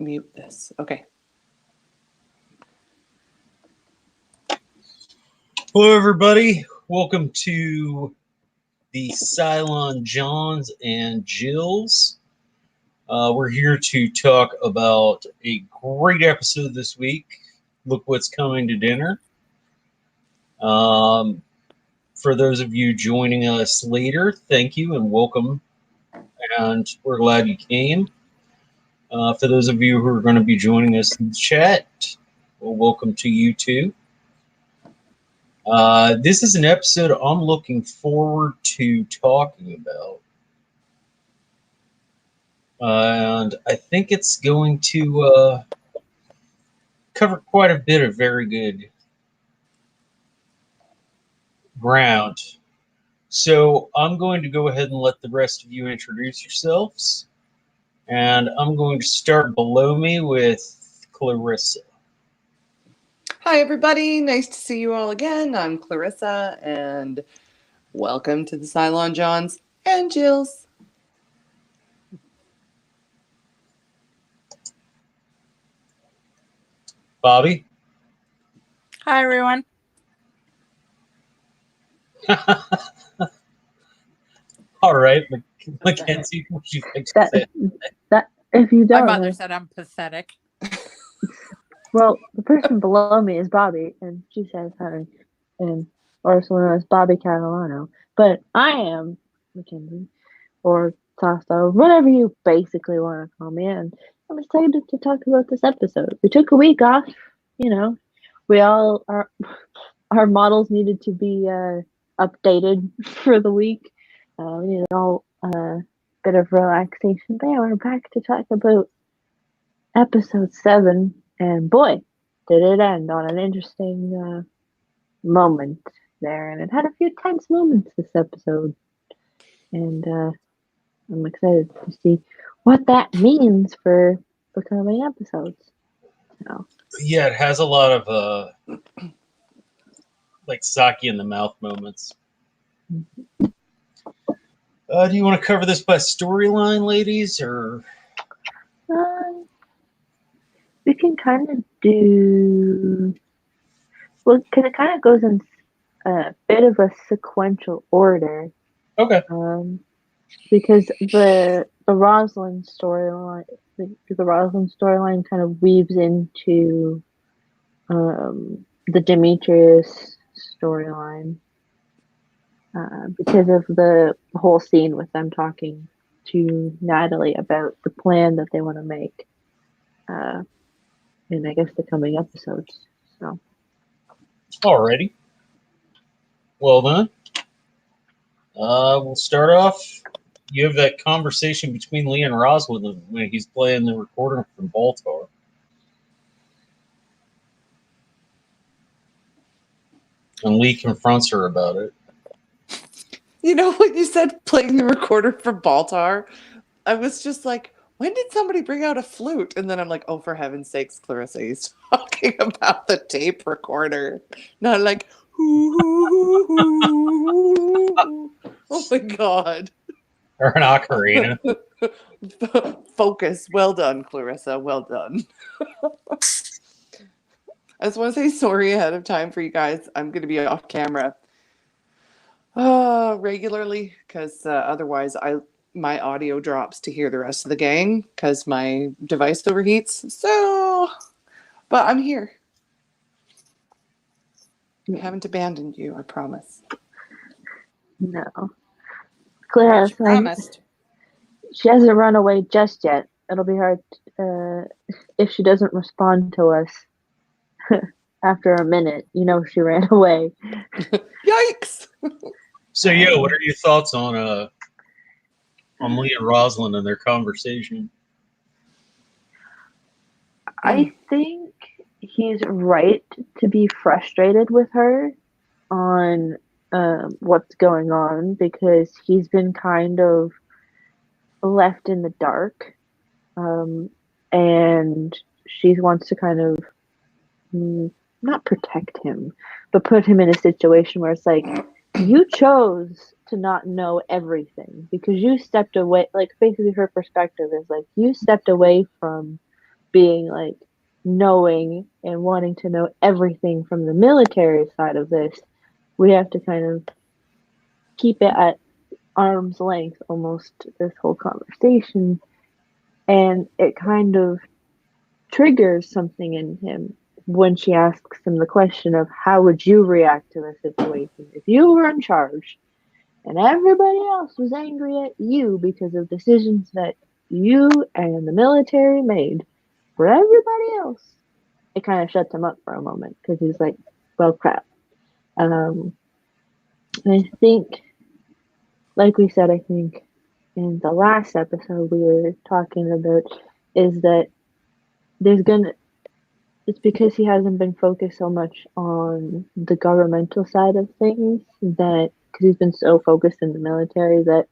mute this. Okay. Hello, everybody. Welcome to the Cylon Johns and Jills. We're here to talk about a great episode this week. Look what's coming to dinner. For those of you joining us later, thank you and welcome. And we're glad you came. For those of you who are going to be joining us in the chat, well, welcome to you too. This is an episode I'm looking forward to talking about. And I think it's going to cover quite a bit of very good ground. So I'm going to go ahead and let the rest of you introduce yourselves. And I'm going to start below me with Clarissa. Hi, everybody. Nice to see you all again. I'm Clarissa, and welcome to the Cylon Johns and Jills. Bobby. Hi, everyone. All right, Mackenzie, what you think? That if you don't, My mother said I'm pathetic. Well, the person below me is Bobby, and she says hi, and also known as Bobby Catalano. But I am Mackenzie, or Tasta, whatever you basically want to call me. And I'm excited to talk about this episode. We took a week off. You know, we all our models needed to be updated for the week. We needed all a bit of relaxation. But yeah, we're back to talk about episode 7. And boy, did it end on an interesting moment there. And it had a few tense moments this episode. And I'm excited to see what that means for the coming episodes. So. Yeah, it has a lot of like sake in the mouth moments. Mm-hmm. Do you want to cover this by storyline, ladies, or? We can kind of do, well, because it kind of goes in a bit of a sequential order. Okay. Because the Rosalind storyline, the Rosalind storyline kind of weaves into the Demetrius storyline because of the whole scene with them talking to Natalie about the plan that they want to make. In I guess the coming episodes. So. Alrighty. Well then, we'll start off. You have that conversation between Lee and Rosalind when he's playing the recorder from Baltar. And Lee confronts her about it. You know what you said, playing the recorder from Baltar? I was just like, when did somebody bring out a flute? And then I'm like, oh, for heaven's sakes, Clarissa, he's talking about the tape recorder. Not like, oh my God. Or an ocarina. Focus. Well done, Clarissa. Well done. I just want to say sorry ahead of time for you guys. I'm going to be off camera regularly because otherwise my audio drops to hear the rest of the gang because my device overheats. So, but I'm here. I haven't abandoned you, I promise. No. Claire, She promised. She hasn't run away just yet. It'll be hard if she doesn't respond to us after a minute. You know she ran away. Yikes! So yeah, what are your thoughts on Lee and Rosalind and their conversation? I think he's right to be frustrated with her on what's going on because he's been kind of left in the dark, and she wants to kind of not protect him, but put him in a situation where it's like, you chose to not know everything because you stepped away. Like basically her perspective is like, you stepped away from being like knowing and wanting to know everything from the military side of this, we have to kind of keep it at arm's length almost this whole conversation. And it kind of triggers something in him when she asks him the question of how would you react to the situation if you were in charge and everybody else was angry at you because of decisions that you and the military made for everybody else. It kind of shuts him up for a moment because he's like, well, crap. I think, like we said, I think in the last episode we were talking about is that it's because he hasn't been focused so much on the governmental side of things, that because he's been so focused in the military, that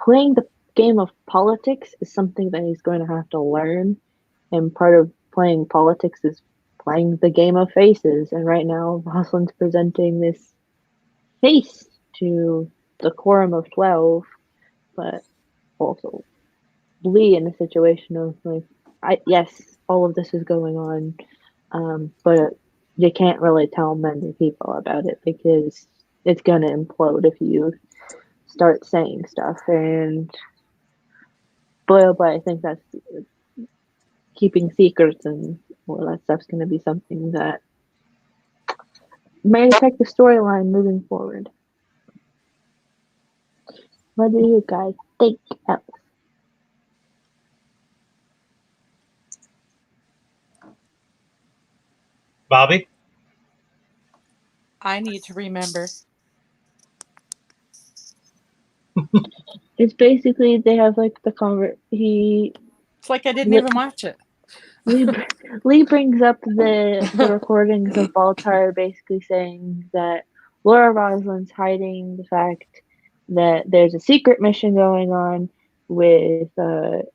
playing the game of politics is something that he's going to have to learn. And part of playing politics is playing the game of faces. And right now, Rosalind's presenting this face to the quorum of 12, but also Lee in a situation of like, yes, all of this is going on, but you can't really tell many people about it because it's going to implode if you start saying stuff. And boy, oh boy, I think that's keeping secrets and all that stuff's going to be something that may affect the storyline moving forward. What do you guys think, Alice? Bobby? I need to remember. It's basically they have like the It's like I didn't even watch it. Lee brings up the recordings of Baltar basically saying that Laura Rosalind's hiding the fact that there's a secret mission going on with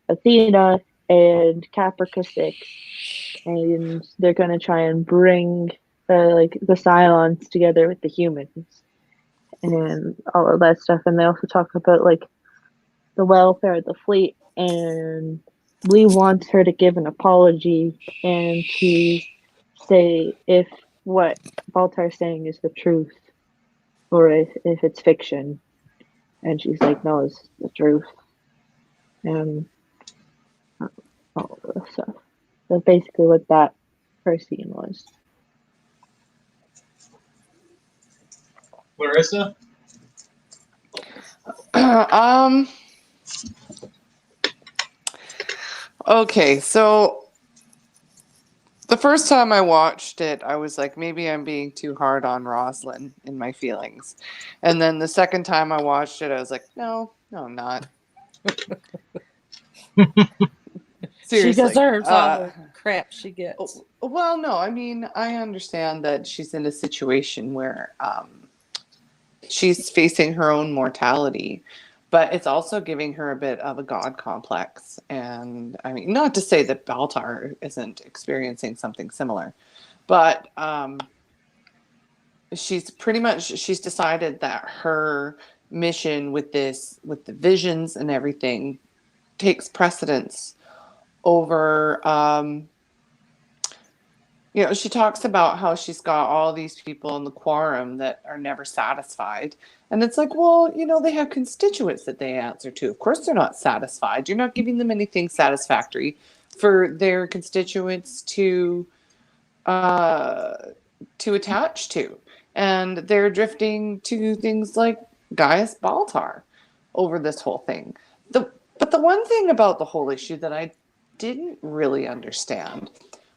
Athena and Caprica 6, and they're going to try and bring like the Cylons together with the humans and all of that stuff. And they also talk about like the welfare of the fleet, and Lee wants her to give an apology and to say if what Baltar's saying is the truth or if it's fiction. And she's like, no, it's the truth. And all of this stuff. That's basically what that first scene was. Larissa? Okay, so the first time I watched it, I was like, maybe I'm being too hard on Rosalind in my feelings. And then the second time I watched it, I was like, no, I'm not. Seriously. She deserves all the crap she gets. Well, no, I mean, I understand that she's in a situation where she's facing her own mortality, but it's also giving her a bit of a god complex. And I mean, not to say that Baltar isn't experiencing something similar, but she's decided that her mission with the visions and everything takes precedence over, she talks about how she's got all these people in the quorum that are never satisfied. And it's like, well, they have constituents that they answer to. Of course they're not satisfied. You're not giving them anything satisfactory for their constituents to attach to. And they're drifting to things like Gaius Baltar over this whole thing. But the one thing about the whole issue that I didn't really understand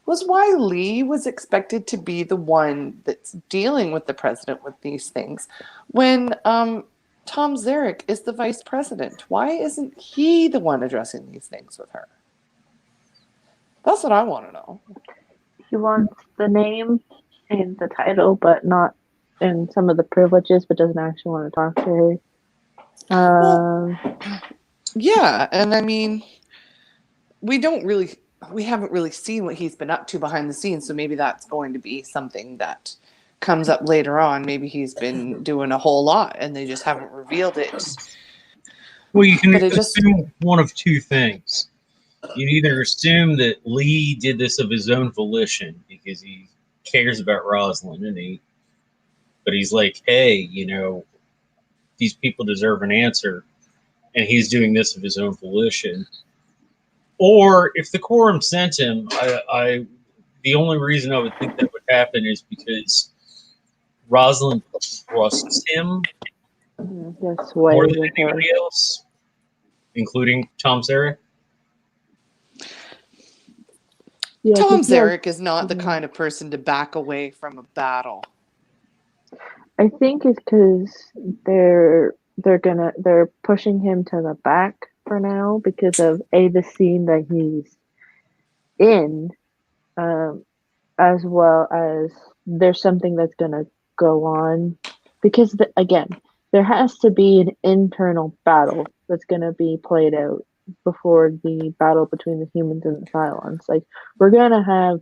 was why Lee was expected to be the one that's dealing with the president with these things when Tom Zarek is the vice president. Why isn't he the one addressing these things with her? That's what I want to know. He wants the name and the title, but not in some of the privileges, but doesn't actually want to talk to her. Yeah, and I mean, we haven't really seen what he's been up to behind the scenes, so maybe that's going to be something that comes up later on. Maybe he's been doing a whole lot and they just haven't revealed it. Well, you can assume one of two things. you'd either assume that Lee did this of his own volition because he cares about Rosalind, but he's like, hey, these people deserve an answer, and he's doing this of his own volition. Or if the quorum sent him, the only reason I would think that would happen is because Rosalind trusts him That's way more than with her. anybody else, including Tom Zarek. Yeah, Tom 'cause he has- Zarek is not the kind of person to back away from a battle. I think it's because they're pushing him to the back for now because of the scene that he's in, as well as there's something that's gonna go on because again there has to be an internal battle that's gonna be played out before the battle between the humans and the Cylons. Like we're gonna have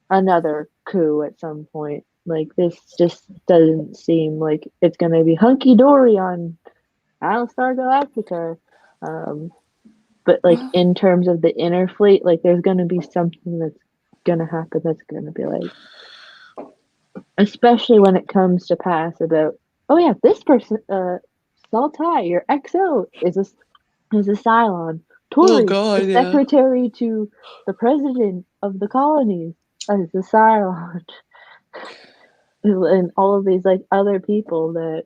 another coup at some point. Like this just doesn't seem like it's gonna be hunky dory on Battlestar Galactica. But like in terms of the inner fleet, like there's gonna be something that's gonna happen that's gonna be like, especially when it comes to pass about, oh yeah, this person, Saltai, your XO is a Cylon. Tori, God, the yeah. secretary to the president of the colonies, is a Cylon. And all of these like other people that,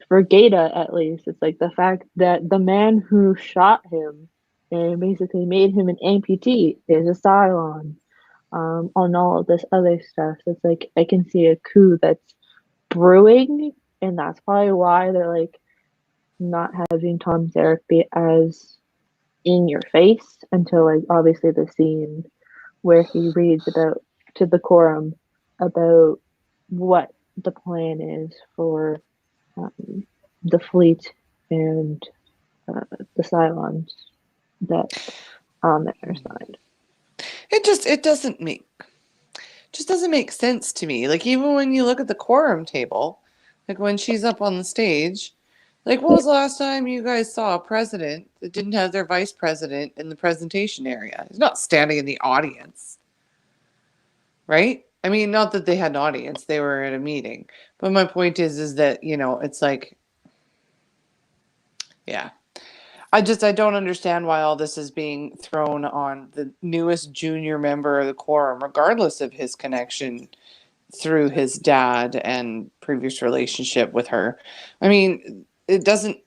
for Gata at least, it's like the fact that the man who shot him and basically made him an amputee is a Cylon. On all of this other stuff, so it's like I can see a coup that's brewing, and that's probably why they're like not having Tom Zarek be as in your face until like obviously the scene where he reads about to the quorum about what the plan is for the fleet and the Cylons that on their side. It doesn't make sense to me. Like even when you look at the quorum table, like when she's up on the stage, like when was the last time you guys saw a president that didn't have their vice president in the presentation area? He's not standing in the audience. Right? I mean, not that they had an audience, they were at a meeting. But my point is that, it's like, yeah. I don't understand why all this is being thrown on the newest junior member of the quorum, regardless of his connection through his dad and previous relationship with her. I mean, it doesn't,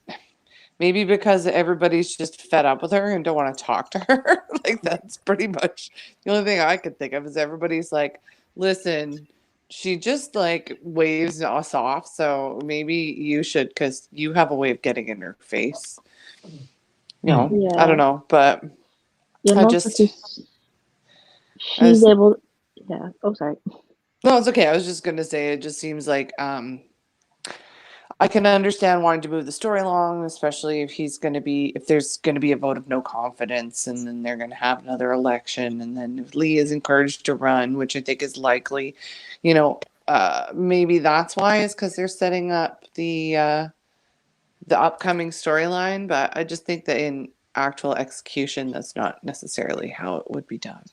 maybe because everybody's just fed up with her and don't want to talk to her. Like that's pretty much the only thing I could think of is everybody's like, listen, she just like waves us off. So maybe you should, because you have a way of getting in her face. I Yeah. don't know, but Yeah, I most just, she's able. Yeah. Oh, sorry. no, it's okay. I was just gonna say it just seems like I can understand wanting to move the story along, especially if there's gonna be a vote of no confidence, and then they're gonna have another election, and then if Lee is encouraged to run, which I think is likely, maybe that's why, is because they're setting up the upcoming storyline. But I just think that in actual execution, that's not necessarily how it would be done.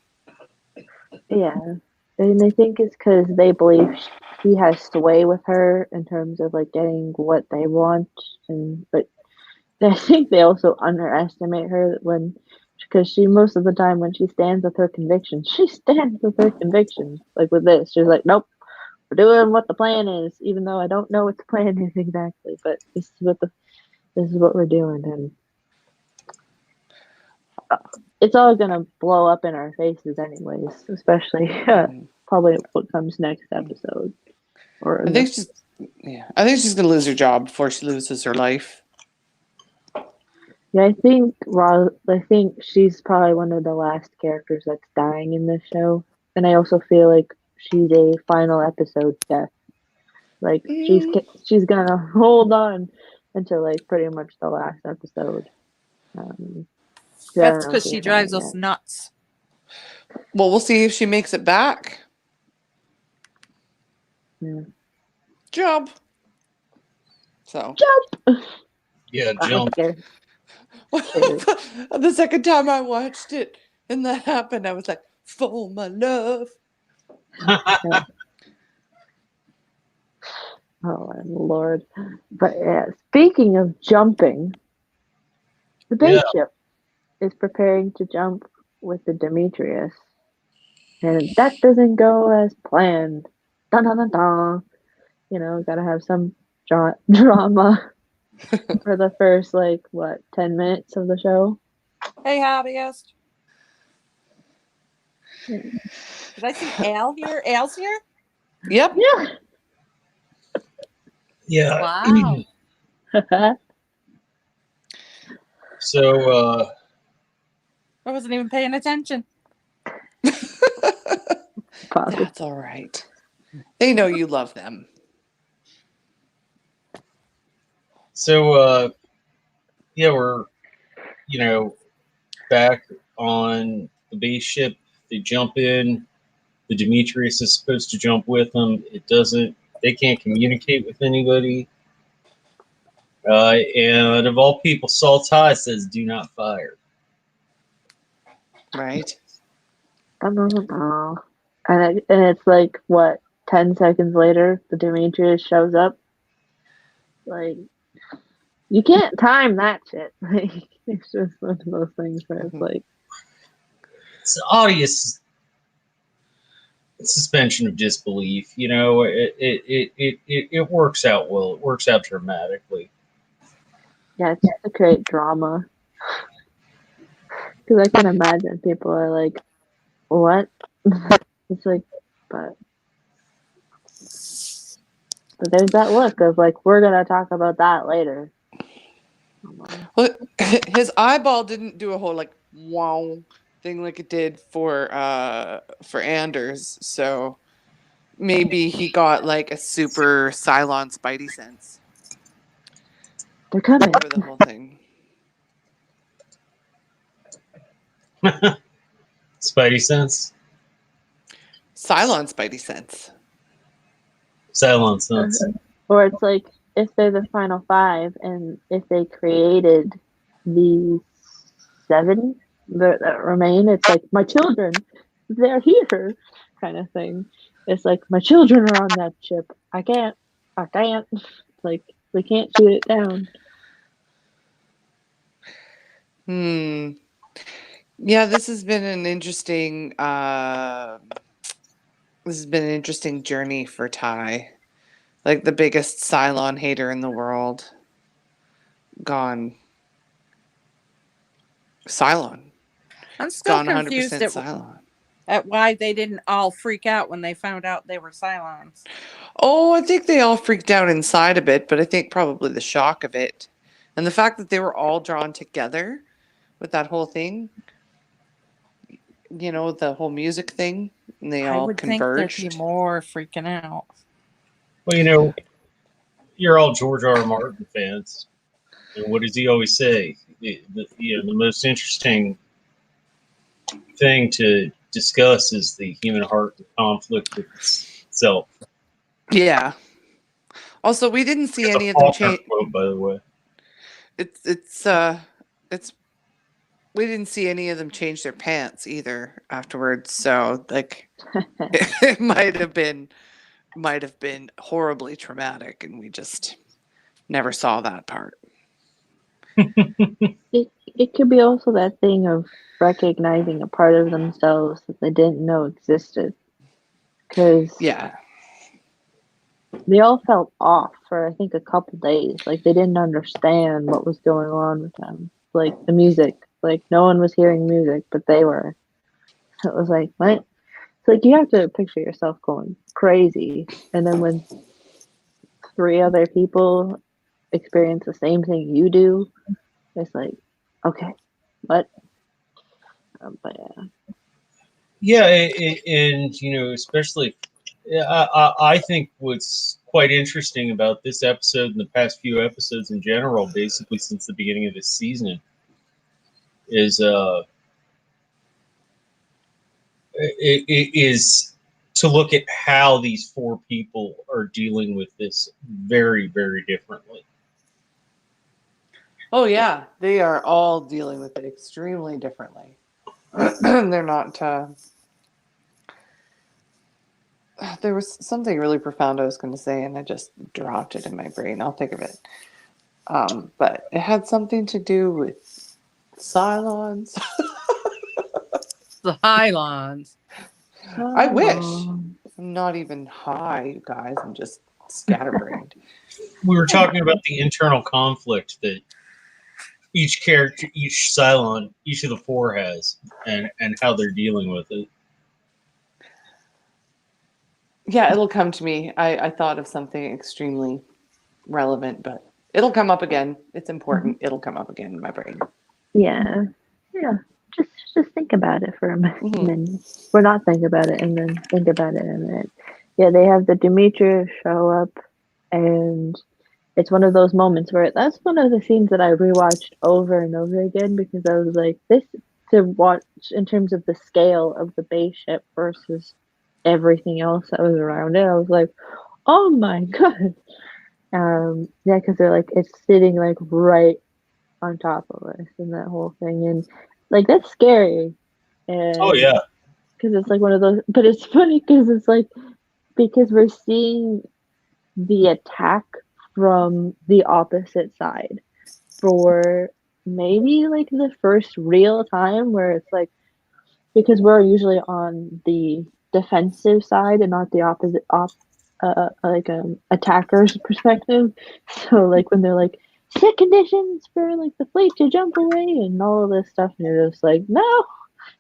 Yeah, and I think it's because they believe he has sway with her in terms of like getting what they want, but I think they also underestimate her because she most of the time when she stands with her convictions, she stands with her convictions. Like with this, she's like, nope, we're doing what the plan is, even though I don't know what the plan is exactly, but this is what we're doing, and it's all gonna blow up in our faces anyways, especially probably what comes next episode. I think she's gonna lose her job before she loses her life. Yeah, I think she's probably one of the last characters that's dying in this show, and I also feel like she's a final episode death. Like she's gonna hold on until like pretty much the last episode. That's because she drives us nuts. Well, we'll see if she makes it back. Yeah. Jump. So Yeah, jump. The second time I watched it and that happened, I was like, "For my love." Oh my lord! But yeah, speaking of jumping, the Yeah. base ship is preparing to jump with the Demetrius, and that doesn't go as planned. Dun dun dun dun. You know, gotta have some drama for the first 10 minutes of the show. Hey, hobbyist. Yeah. Did I see Al here? Al's here? Yep. Yeah. Wow. So, I wasn't even paying attention. Bobby. That's all right. They know you love them. so, yeah, we're, back on the base ship. They jump in. The Demetrius is supposed to jump with them. It doesn't. They can't communicate with anybody. And of all people, Saltai says, "Do not fire." Right? Dun, dun, dun, dun. And it's like what 10 seconds later, the Demetrius shows up. Like you can't time that shit. Like it's just one of those things where it's like, It's obvious suspension of disbelief. It works out well. It works out dramatically. yeah, it's just to create drama. Because I can imagine people are like, "What?" It's like, but there's that look of like, we're gonna talk about that later. Well, his eyeball didn't do a whole wow thing like it did for Anders, so maybe he got like a super Cylon Spidey sense They're coming. for the whole thing. Spidey sense, Cylon Spidey sense. Cylon sense. Or it's like if they're the final five, and if they created the seven that remain, it's like my children, they're here, kind of thing. It's like my children are on that ship. I can't. Like we can't shoot it down. Yeah, this has been an interesting journey for Ty. Like the biggest Cylon hater in the world. Gone. Cylon. I'm still Gone 100% confused Cylon. at why they didn't all freak out when they found out they were Cylons. Oh, I think they all freaked out inside a bit, but I think probably the shock of it. And the fact that they were all drawn together with that whole thing. The whole music thing. And they I all would converged. think there'd be more freaking out. Well, you're all George R. R. Martin fans. And what does he always say? The most interesting thing to discuss is the human heart and conflict with itself. Yeah. Also, we didn't see It's any a of them Faulkner change. quote, by the way. We didn't see any of them change their pants either afterwards. So it might have been horribly traumatic, and we just never saw that part. It could be also that thing of recognizing a part of themselves that they didn't know existed. Because Yeah. they all felt off for I think a couple days. Like they didn't understand what was going on with them. Like the music. Like no one was hearing music, but they were. So it was like, what? It's like you have to picture yourself going crazy. And then when 3 other people experience the same thing you do, it's like, okay, what? But Yeah, and especially, I think what's quite interesting about this episode and the past few episodes in general, basically since the beginning of this season, is is to look at how these 4 people are dealing with this very, very differently. Oh yeah, they are all dealing with it extremely differently. They're not. There was something really profound I was going to say, and I just dropped it in my brain. I'll think of it. But it had something to do with Cylons. The Hylons. I wish. Oh. I'm not even high, you guys. I'm just scatterbrained. We were talking about the internal conflict that each character, each Cylon, each of the four has, and how they're dealing with it. Yeah, it'll come to me. I thought of something extremely relevant, but it'll come up again. It's important. It'll come up again in my brain. Yeah. Yeah. Just think about it for a minute. Mhm. Or not think about it and then think about it in a minute. Yeah, they have the Demetrius show up, and it's one of those moments where that's one of the scenes that I rewatched over and over again because I was like, this to watch in terms of the scale of the base ship versus everything else that was around it. I was like, oh my god. Yeah, because they're like it's sitting like right on top of us and that whole thing, and like that's scary. Oh And yeah, because it's like one of those, but it's funny because it's like because we're seeing the attack from the opposite side for maybe like the first real time where it's like because we're usually on the defensive side and not the opposite like attacker's perspective. So like when they're like set conditions for like the fleet to jump away and all of this stuff, and you're just like no,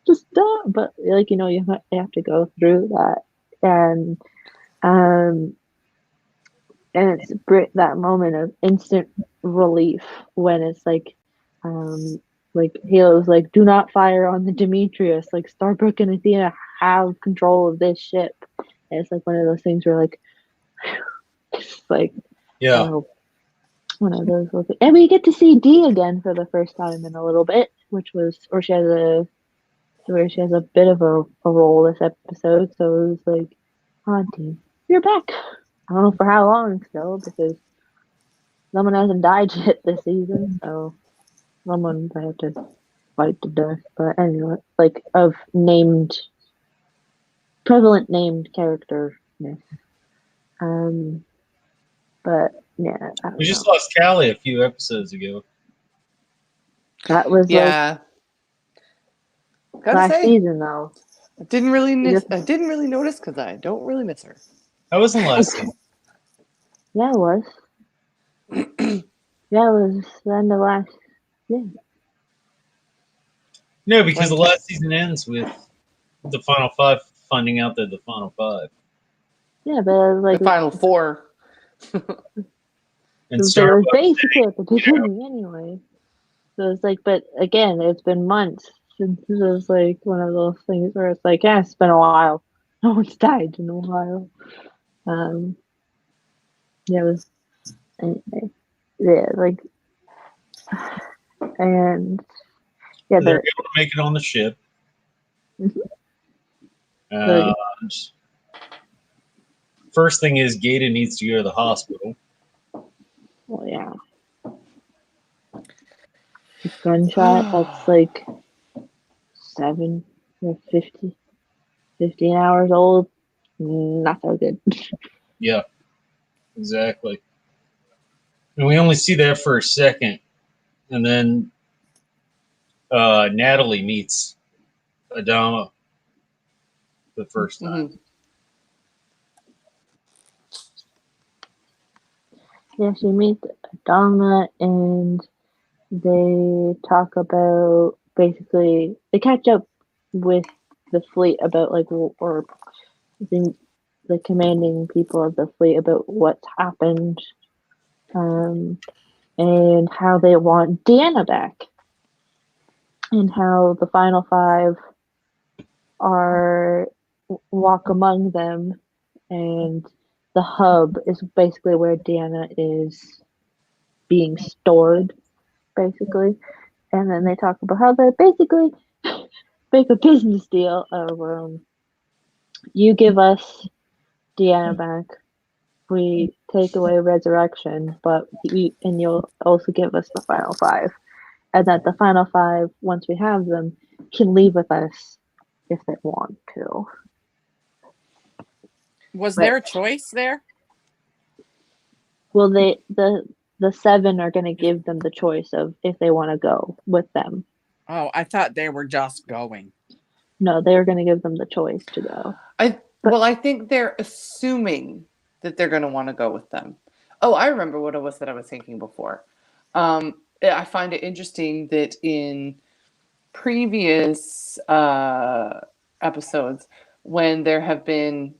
just don't. But like you have to go through that, and um and it's that moment of instant relief when it's like Halo's like, do not fire on the Demetrius. Like Starbrook and Athena have control of this ship. And it's like one of those things where like, it's like, yeah. oh, one of those. And we get to see Dee again for the first time in a little bit, where she has a bit of a role this episode. So it was like, Auntie, you're back. I don't know for how long still because someone hasn't died yet this season, so someone I have to fight to death. But anyway, like of prevalent named character. Yeah. But yeah, I don't We just know. lost Callie a few episodes ago. That was like Yeah. Gotta last say, season though. I didn't really Just- I didn't really notice because I don't really miss her. That wasn't last season. Yeah, it was. Yeah, it was the end of last. Yeah, No, because When the last season ends with the final five finding out they're the final five. yeah, but it was like the final four. And it was Starbucks basically at the beginning anyway. So it's like, but again, it's been months since it was like one of those things where it's like, yeah, it's been a while. No one's died in a while. Yeah, it was, anyway, yeah, like, and yeah, they're able to make it on the ship. Mhm. And first thing is Gaeta needs to go to the hospital. well, yeah, gunshot. That's like 7 or 15 hours old. Not so good. Yeah, exactly. And we only see that for a second. And then Natalie meets Adama the first time. Mhm. Yeah, she meets Donna and they talk about basically they catch up with the fleet about like or the commanding people of the fleet about what's happened and how they want Deanna back and how the final five are walk among them and the hub is basically where Deanna is being stored basically. And then they talk about how they basically make a business deal of you give us Deanna back, we take away resurrection, but you'll also give us the final five, and that the final five, once we have them, can leave with us if they want to. Was But- there a choice there? Well, the seven are going to give them the choice of if they want to go with them. Oh, I thought they were just going. No, they're going to give them the choice to go. I think they're assuming that they're going to want to go with them. Oh, I remember what it was that I was thinking before. I find it interesting that in previous episodes, when there have been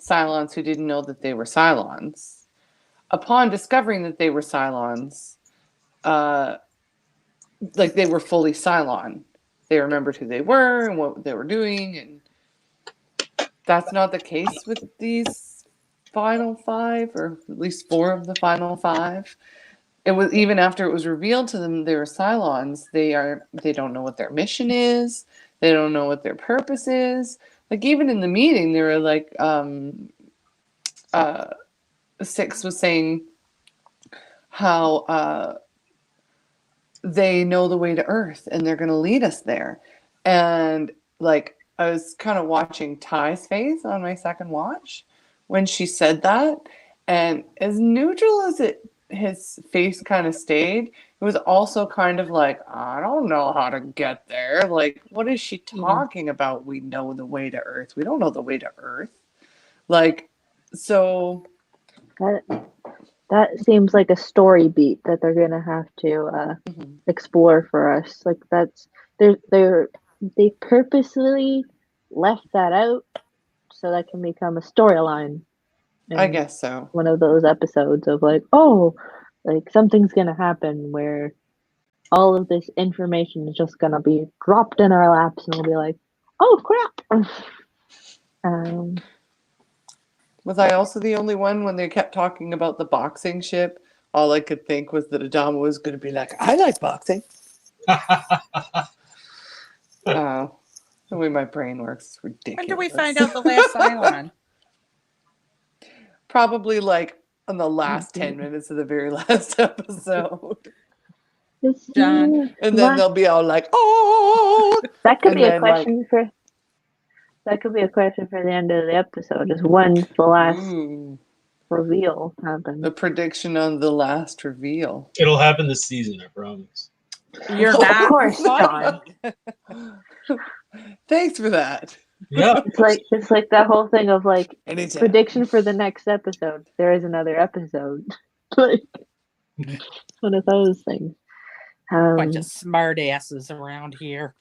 Cylons who didn't know that they were Cylons, upon discovering that they were Cylons, like they were fully Cylon. They remembered who they were and what they were doing, and that's not the case with these final five, or at least four of the final five. It was even after it was revealed to them they were Cylons, they don't know what their mission is, they don't know what their purpose is. Like even in the meeting, they were like, Six was saying how they know the way to Earth and they're going to lead us there. And like I was kind of watching Ty's face on my second watch when she said that, and as neutral as his face kind of stayed, it was also kind of like, I don't know how to get there. Like, what is she talking about? We know the way to Earth. We don't know the way to Earth. Like, so that seems like a story beat that they're gonna have to explore for us. Like that's they purposely left that out so that can become a storyline. I guess so. One of those episodes of like, oh, like something's gonna happen where all of this information is just gonna be dropped in our laps, and we'll be like, oh crap. Was I also the only one when they kept talking about the boxing ship? All I could think was that Adama was going to be like, I like boxing. The way my brain works is ridiculous. When do we find out the last Cylon? Probably like on the last 10 minutes of the very last episode. John. And then they'll be all like, oh! That could And be a then, question for. That could be a question for the end of the episode. Is when's the last reveal happen? The prediction on the last reveal. It'll happen this season, I promise. You're Of not course, funny. John. Thanks for that. Yeah. It's like that whole thing of like Anytime. prediction for the next episode. There is another episode. Like it's one of those things. Bunch of smart asses around here.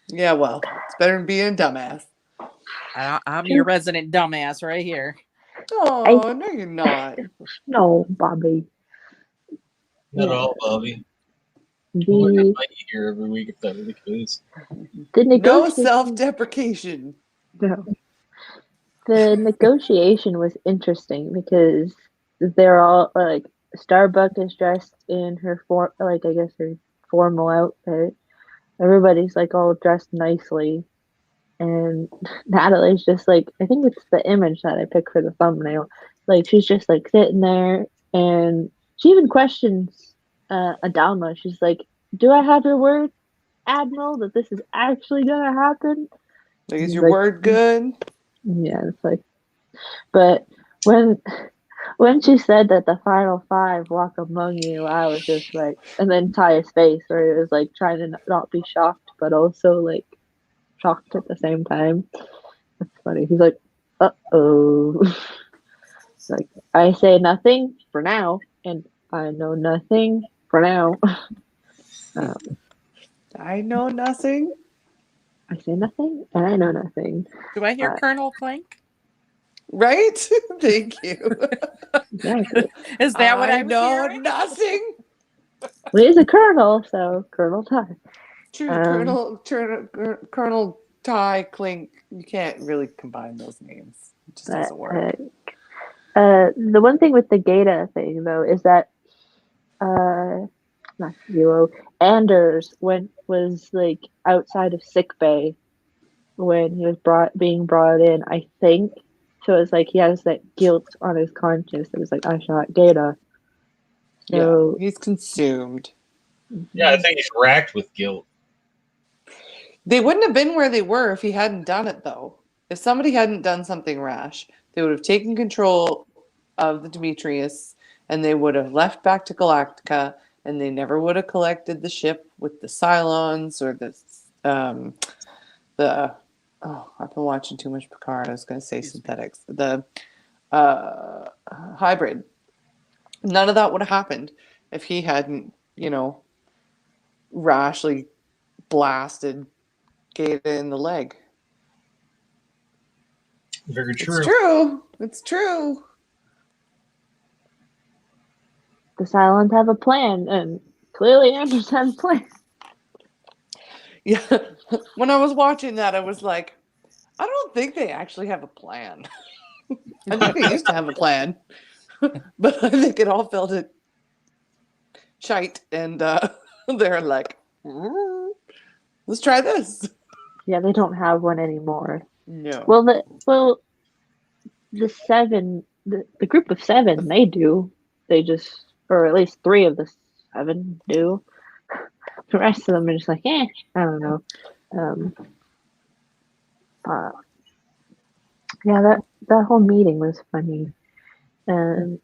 Yeah, well, it's better than being a dumbass. I'm your resident dumbass right here. Oh, no, you're not. No, Bobby. Not at all, Bobby. The We're gonna fight you here every week if that were the case. the No negotiation. self-deprecation. No. The negotiation was interesting because they're all like Starbuck is dressed in her I guess her formal outfit. Everybody's like all dressed nicely, and Natalie's just like, I think it's the image that I picked for the thumbnail. Like she's just like sitting there, and she even questions Adalma. She's like, "Do I have your word, Admiral, that this is actually gonna happen?" Like, is your word good? Yeah, it's like, but when she said that the final five walk among you, I was just like, and then Ty's face where it was like trying to not be shocked, but also like shocked at the same time. That's funny. He's like, uh-oh. It's like, I say nothing for now, and I know nothing for now. I know nothing. I say nothing, and I know nothing. Do I hear Colonel Clink? Right? Thank you. Exactly. Is that what I was know hearing? nothing. Well, he's a colonel, so Colonel Ty. True, Colonel Ty Clink. You can't really combine those names. It just doesn't work. The one thing with the Gata thing, though, is that not Zero, Anders was like outside of sick bay when he was being brought in, I think, So it's like he has that guilt on his conscience. It was like, I shot Data. So Yeah, he's consumed. Yeah, I think he's racked with guilt. They wouldn't have been where they were if he hadn't done it, though. If somebody hadn't done something rash, they would have taken control of the Demetrius and they would have left back to Galactica and they never would have collected the ship with the Cylons or I've been watching too much Picard. I was going to say synthetics. The hybrid. None of that would have happened if he hadn't, rashly blasted Gata in the leg. Very true. It's true. It's true. the Cylons have a plan, and clearly Anders has a plan. Yeah. When I was watching that, I was like, I don't think they actually have a plan. I think they used to have a plan, but I think it all fell to shite, and they're like, let's try this. Yeah, they don't have one anymore. No. Well, the seven, the group of seven, they do. They just, or at least 3 of the 7 do. The rest of them are just like, I don't know. Yeah, that whole meeting was funny, and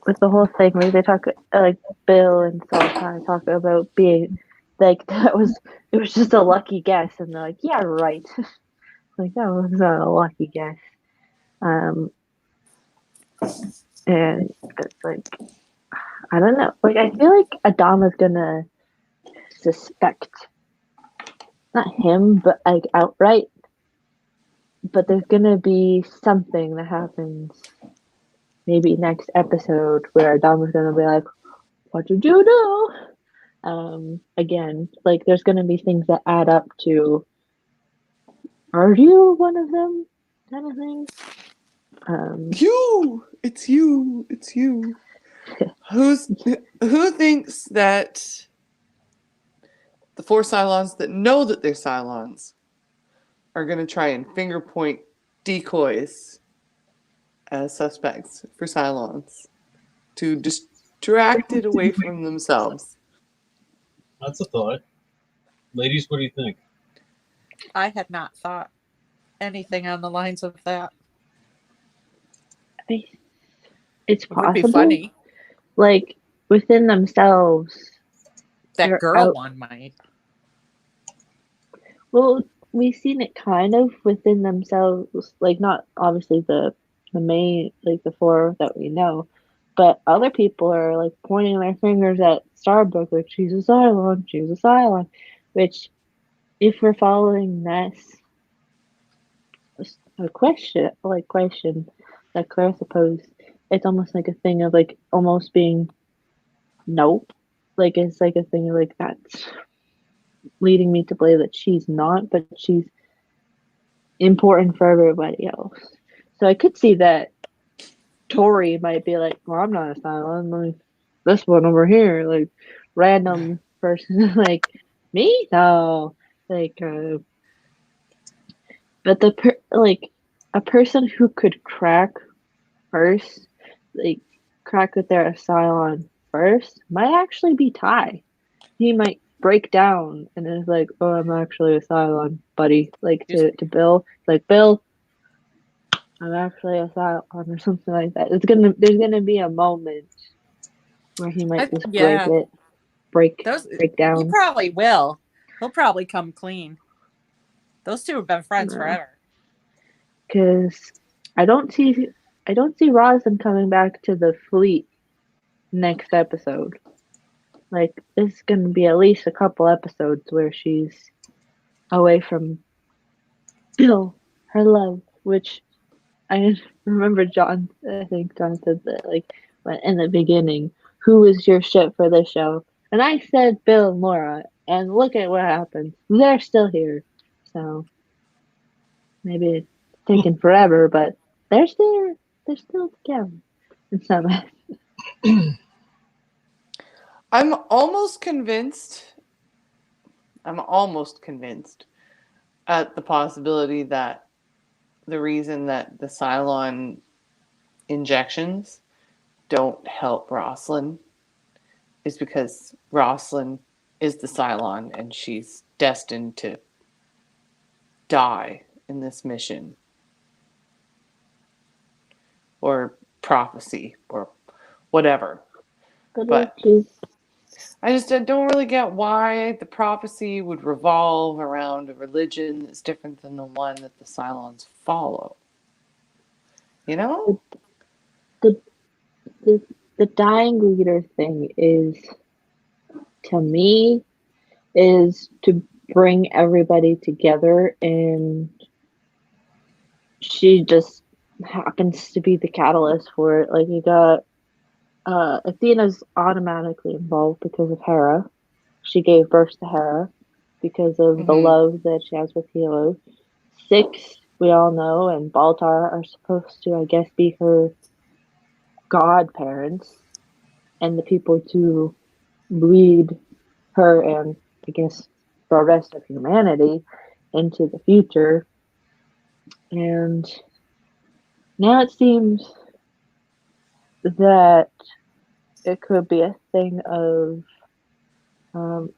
with the whole thing, like they talk, like Bill and Sultan talk about being like it was just a lucky guess, and they're like, yeah, right. Like that was not a lucky guess. And it's like, I don't know. Like I feel like Adama's gonna suspect not him, but like outright. But there's gonna be something that happens maybe next episode where Adama's gonna be like, what did you do? Again, like there's gonna be things that add up to, are you one of them? Kind of thing. It's you. Who thinks that the 4 Cylons that know that they're Cylons are going to try and finger point decoys as suspects for Cylons to distract it away from themselves? That's a thought. Ladies, what do you think? I had not thought anything on the lines of that. It's It possible. would be funny. Like within themselves. That they're girl out. one might. Well, we've seen it kind of within themselves, like not obviously the main, like the 4 that we know, but other people are like pointing their fingers at Starbuck, like she's a Cylon, which, if we're following this, a question that Claire supposed, it's almost like a thing of like almost being nope, like it's like a thing of like that's leading me to believe that she's not, but she's important for everybody else. So I could see that Tori might be like, well, I'm not a Cylon, like this one over here, like random person, like me? No, like, but like a person who could crack first, like crack that they're a Cylon first, might actually be Ty. He might break down and is like, oh, I'm actually a Cylon, buddy. Like to Bill, like Bill, I'm actually a Cylon or something like that. There's gonna be a moment where he might just break down. He probably will. He'll probably come clean. Those 2 have been friends forever. Because I don't see Roslyn coming back to the fleet next episode. Like, it's going to be at least a couple episodes where she's away from Bill, her love, which I remember I think John said that, like, in the beginning, who was your ship for this show? And I said Bill and Laura, and look at what happened. They're still here. So, maybe it's taken forever, but they're still together. In some I'm almost convinced at the possibility that the reason that the Cylon injections don't help Rosalind is because Rosalind is the Cylon and she's destined to die in this mission or prophecy or whatever. But I just don't really get why the prophecy would revolve around a religion that's different than the one that the Cylons follow. You know? The dying leader thing is, to me, is to bring everybody together, and she just happens to be the catalyst for it. Like, you got Athena's automatically involved because of Hera. She gave birth to Hera because of the love that she has with Hilo. Six, we all know, and Baltar are supposed to, I guess, be her godparents and the people to lead her and, I guess, the rest of humanity into the future. And now it seems that it could be a thing of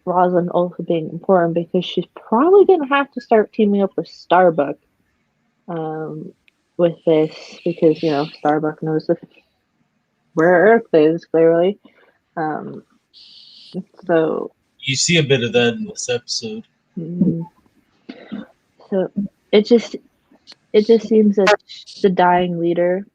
Rosalind also being important because she's probably going to have to start teaming up with Starbuck with this because, you know, Starbuck knows where Earth is, clearly. So You see a bit of that in this episode. So it just seems that the dying leader,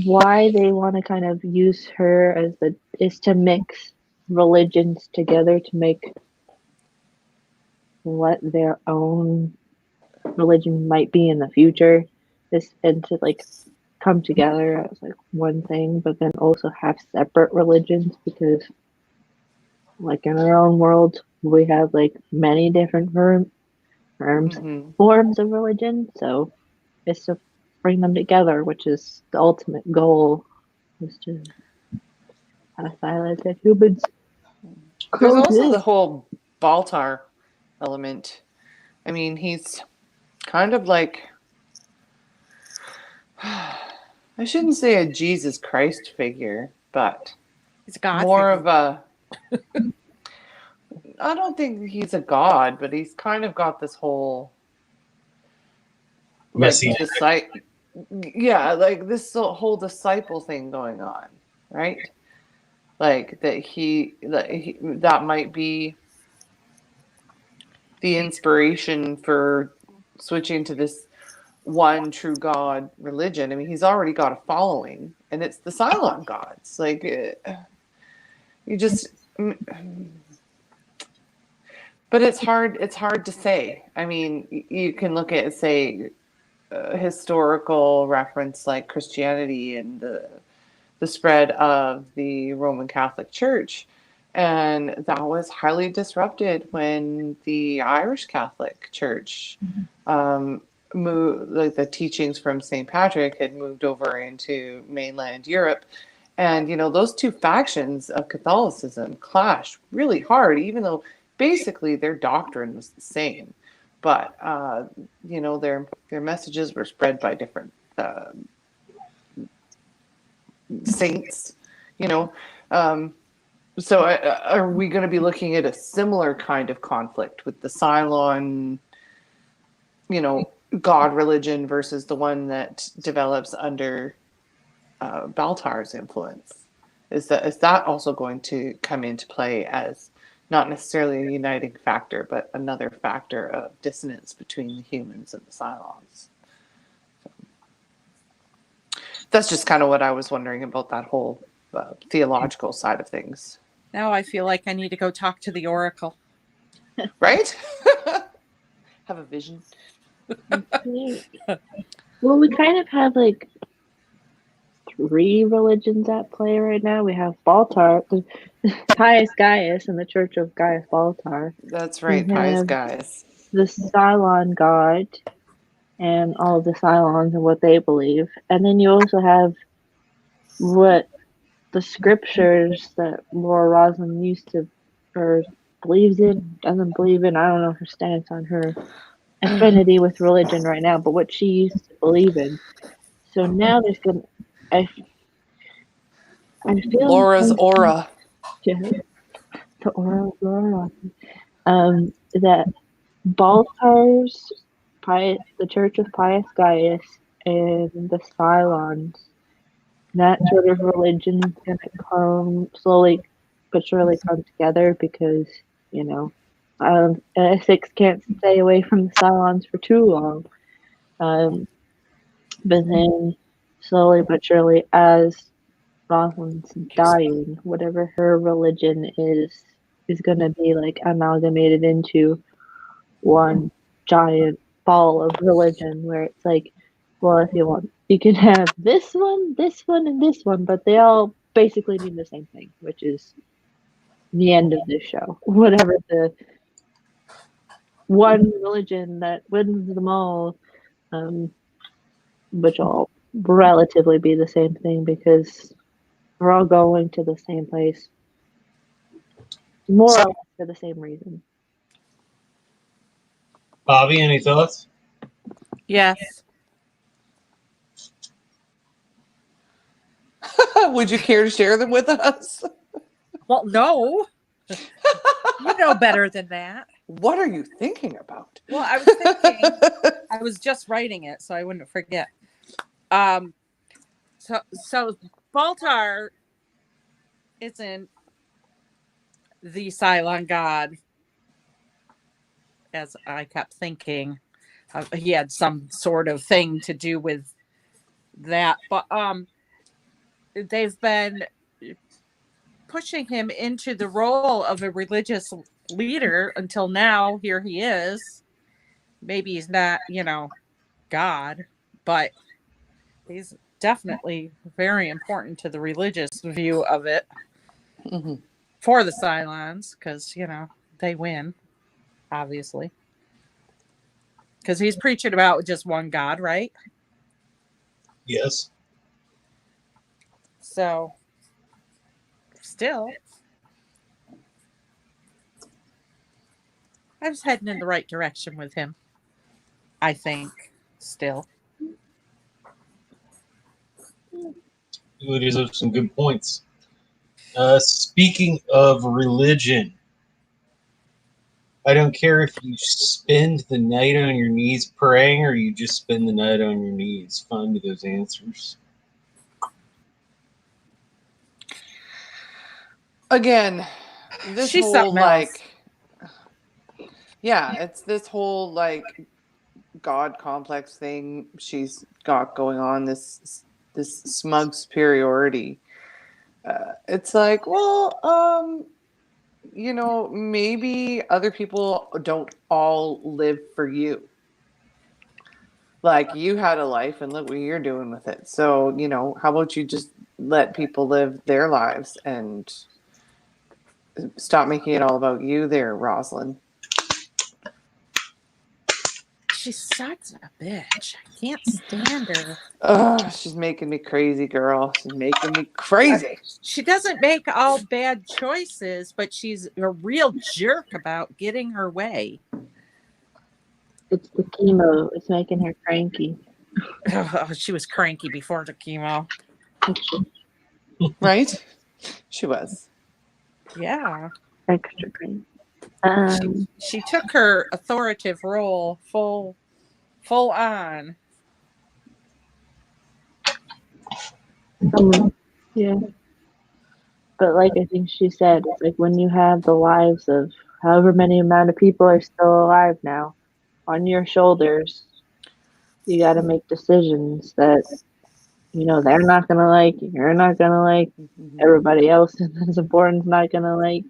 why they want to kind of use her is to mix religions together to make what their own religion might be in the future, and to like come together as like one thing, but then also have separate religions because, like in our own world, we have like many different forms of religion. So it's to bring them together, which is the ultimate goal, is to silence the humans. There's also the whole Baltar element. I mean, he's kind of like, I shouldn't say a Jesus Christ figure, but He's a god more figure. of a, I don't think he's a god, but he's kind of got this whole, like, like this whole disciple thing going on, right? Like that might be the inspiration for switching to this one true God religion. I mean, he's already got a following, and it's the Cylon gods. Like, you just, but it's hard. It's hard to say. I mean, you can look at, say, historical reference like Christianity and the spread of the Roman Catholic Church. And that was highly disrupted when the Irish Catholic Church moved, like the teachings from St. Patrick had moved over into mainland Europe. And, you know, those two factions of Catholicism clashed really hard, even though basically their doctrine was the same. But, you know, their messages were spread by different saints, you know. So are we going to be looking at a similar kind of conflict with the Cylon, you know, God religion versus the one that develops under Baltar's influence? Is that also going to come into play as not necessarily a uniting factor, but another factor of dissonance between the humans and the Cylons? That's just kind of what I was wondering about that whole theological side of things. Now I feel like I need to go talk to the Oracle. Right? Have a vision. Well, we kind of have like 3 religions at play right now. We have Baltar, the Pius Gaius, and the Church of Gaius Baltar. That's right, Pius Gaius. The Cylon God and all of the Cylons and what they believe. And then you also have what the scriptures that Laura Roslin used to, or believes in, doesn't believe in. I don't know her stance on her affinity with religion right now, but what she used to believe in. So now there's gonna, I, I feel Laura's like aura. the aura, that Baltar's the Church of Pius Gaius and the Cylons, that sort of religion's gonna come slowly but surely come together because, you know, Essex can't stay away from the Cylons for too long. But then slowly but surely, as Rosalind's dying, whatever her religion is gonna be like amalgamated into one giant ball of religion where it's like, well, if you want, you can have this one, and this one, but they all basically mean the same thing, which is the end of this show. Whatever the one religion that wins them all, which will relatively be the same thing because we're all going to the same place, more or less for the same reason. Bobby, any thoughts? Yes. Would you care to share them with us? Well, no. You know better than that. What are you thinking about? Well, I was thinking, I was just writing it so I wouldn't forget. So Baltar isn't the Cylon god, as I kept thinking. He had some sort of thing to do with that, but they've been pushing him into the role of a religious leader until now. Here he is. Maybe he's not, God, but he's definitely very important to the religious view of it for the Cylons, because they win, obviously, because he's preaching about just one God, right? Yes. So still, I was heading in the right direction with him, I think. Still, These are some good points. Speaking of religion, I don't care if you spend the night on your knees praying or you just spend the night on your knees. Find me those answers. Again, this she's whole something else. it's this whole God complex thing she's got going on. This smug superiority. It's like, well, maybe other people don't all live for you. Like, you had a life and look what you're doing with it. So, how about you just let people live their lives and stop making it all about you there, Rosalind. She's such a bitch. I can't stand her. Oh, she's making me crazy, girl. She's making me crazy. She doesn't make all bad choices, but she's a real jerk about getting her way. It's the chemo. It's making her cranky. Oh, she was cranky before the chemo. Right? She was. Yeah. Extra cranky. She took her authoritative role full on. Yeah. But like I think she said, it's like when you have the lives of however many amount of people are still alive now on your shoulders, you got to make decisions that, they're not going to like, you're not going to like, everybody else that's important is not going to like.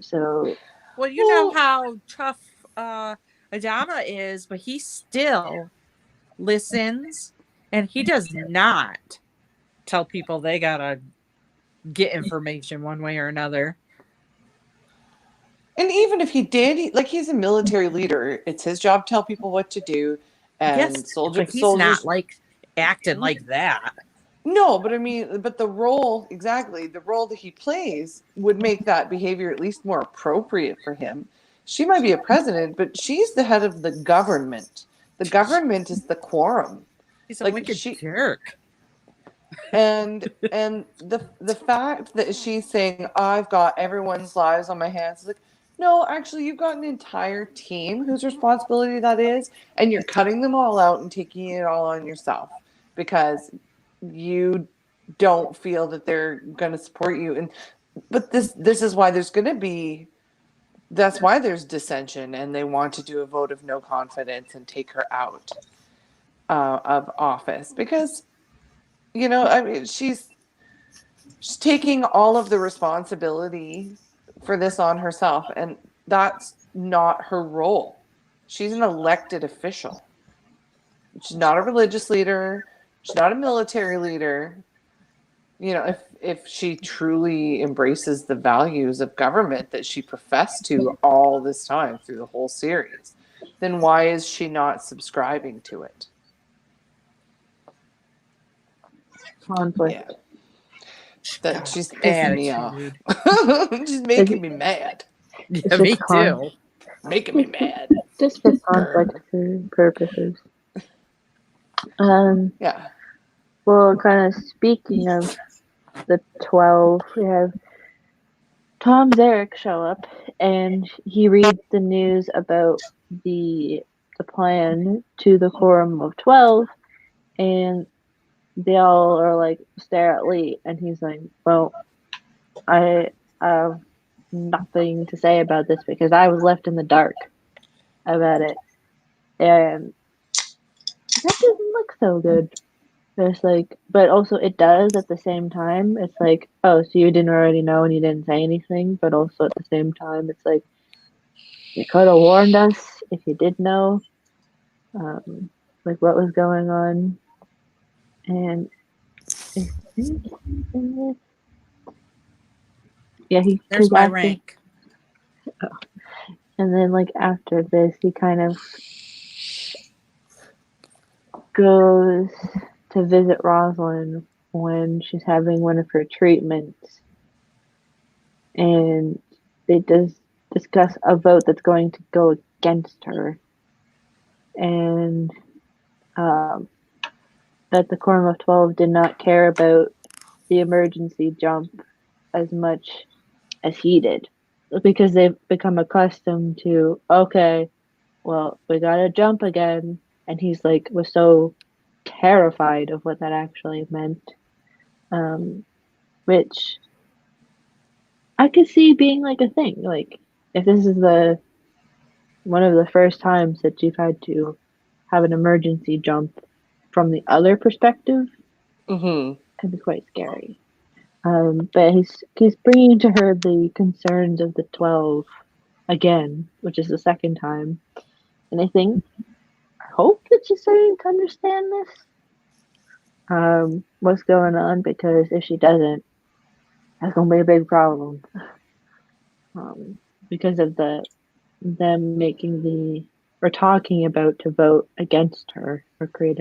So. Well, you know how tough Adama is, but he still listens, and he does not tell people they got to get information one way or another. And even if he did, he's a military leader. It's his job to tell people what to do. And yes, but he's not acting like that. No, but I mean, but the role, exactly, the role that he plays would make that behavior at least more appropriate for him. She might be a president, but she's the head of the government. The government is the quorum. He's a Like wicked she jerk. and the fact that she's saying, I've got everyone's lives on my hands, is like, no, actually you've got an entire team whose responsibility that is, and you're cutting them all out and taking it all on yourself because you don't feel that they're going to support you. And but this is why there's going to be, that's why there's dissension, and they want to do a vote of no confidence and take her out of office because, you know, I mean, she's taking all of the responsibility for this on herself, and that's not her role. She's an elected official. She's not a religious leader. She's not a military leader. You know, if she truly embraces the values of government that she professed to all this time through the whole series, then why is she not subscribing to it? Conflict. Yeah. That she's pissing me off. She's making me mad. Yeah, me too. Making me mad. Just for conflict purposes. Yeah. Well, kind of speaking of the 12, we have Tom Zarek show up, and he reads the news about the plan to the Quorum of 12, and they all are like stare at Lee, and he's like, well, I have nothing to say about this because I was left in the dark about it, and that doesn't look so good. There's like, but also it does at the same time. It's like, oh, so you didn't already know and you didn't say anything, but also at the same time, it's like, you could have warned us if you did know, like what was going on. And I think, yeah, There's my rank. And then, like, after this, he kind of goes to visit Rosalind when she's having one of her treatments. And they discuss a vote that's going to go against her. And that the Quorum of 12 did not care about the emergency jump as much as he did. Because they've become accustomed to, okay, well, we gotta jump again. And he's like, was so terrified of what that actually meant. Which I could see being like a thing. Like, if this is one of the first times that you've had to have an emergency jump from the other perspective, can be quite scary. But he's bringing to her the concerns of the 12 again, which is the second time. And I hope that she's starting to understand this, what's going on, because if she doesn't, that's going to be a big problem. Because of them making or talking about to vote against her or create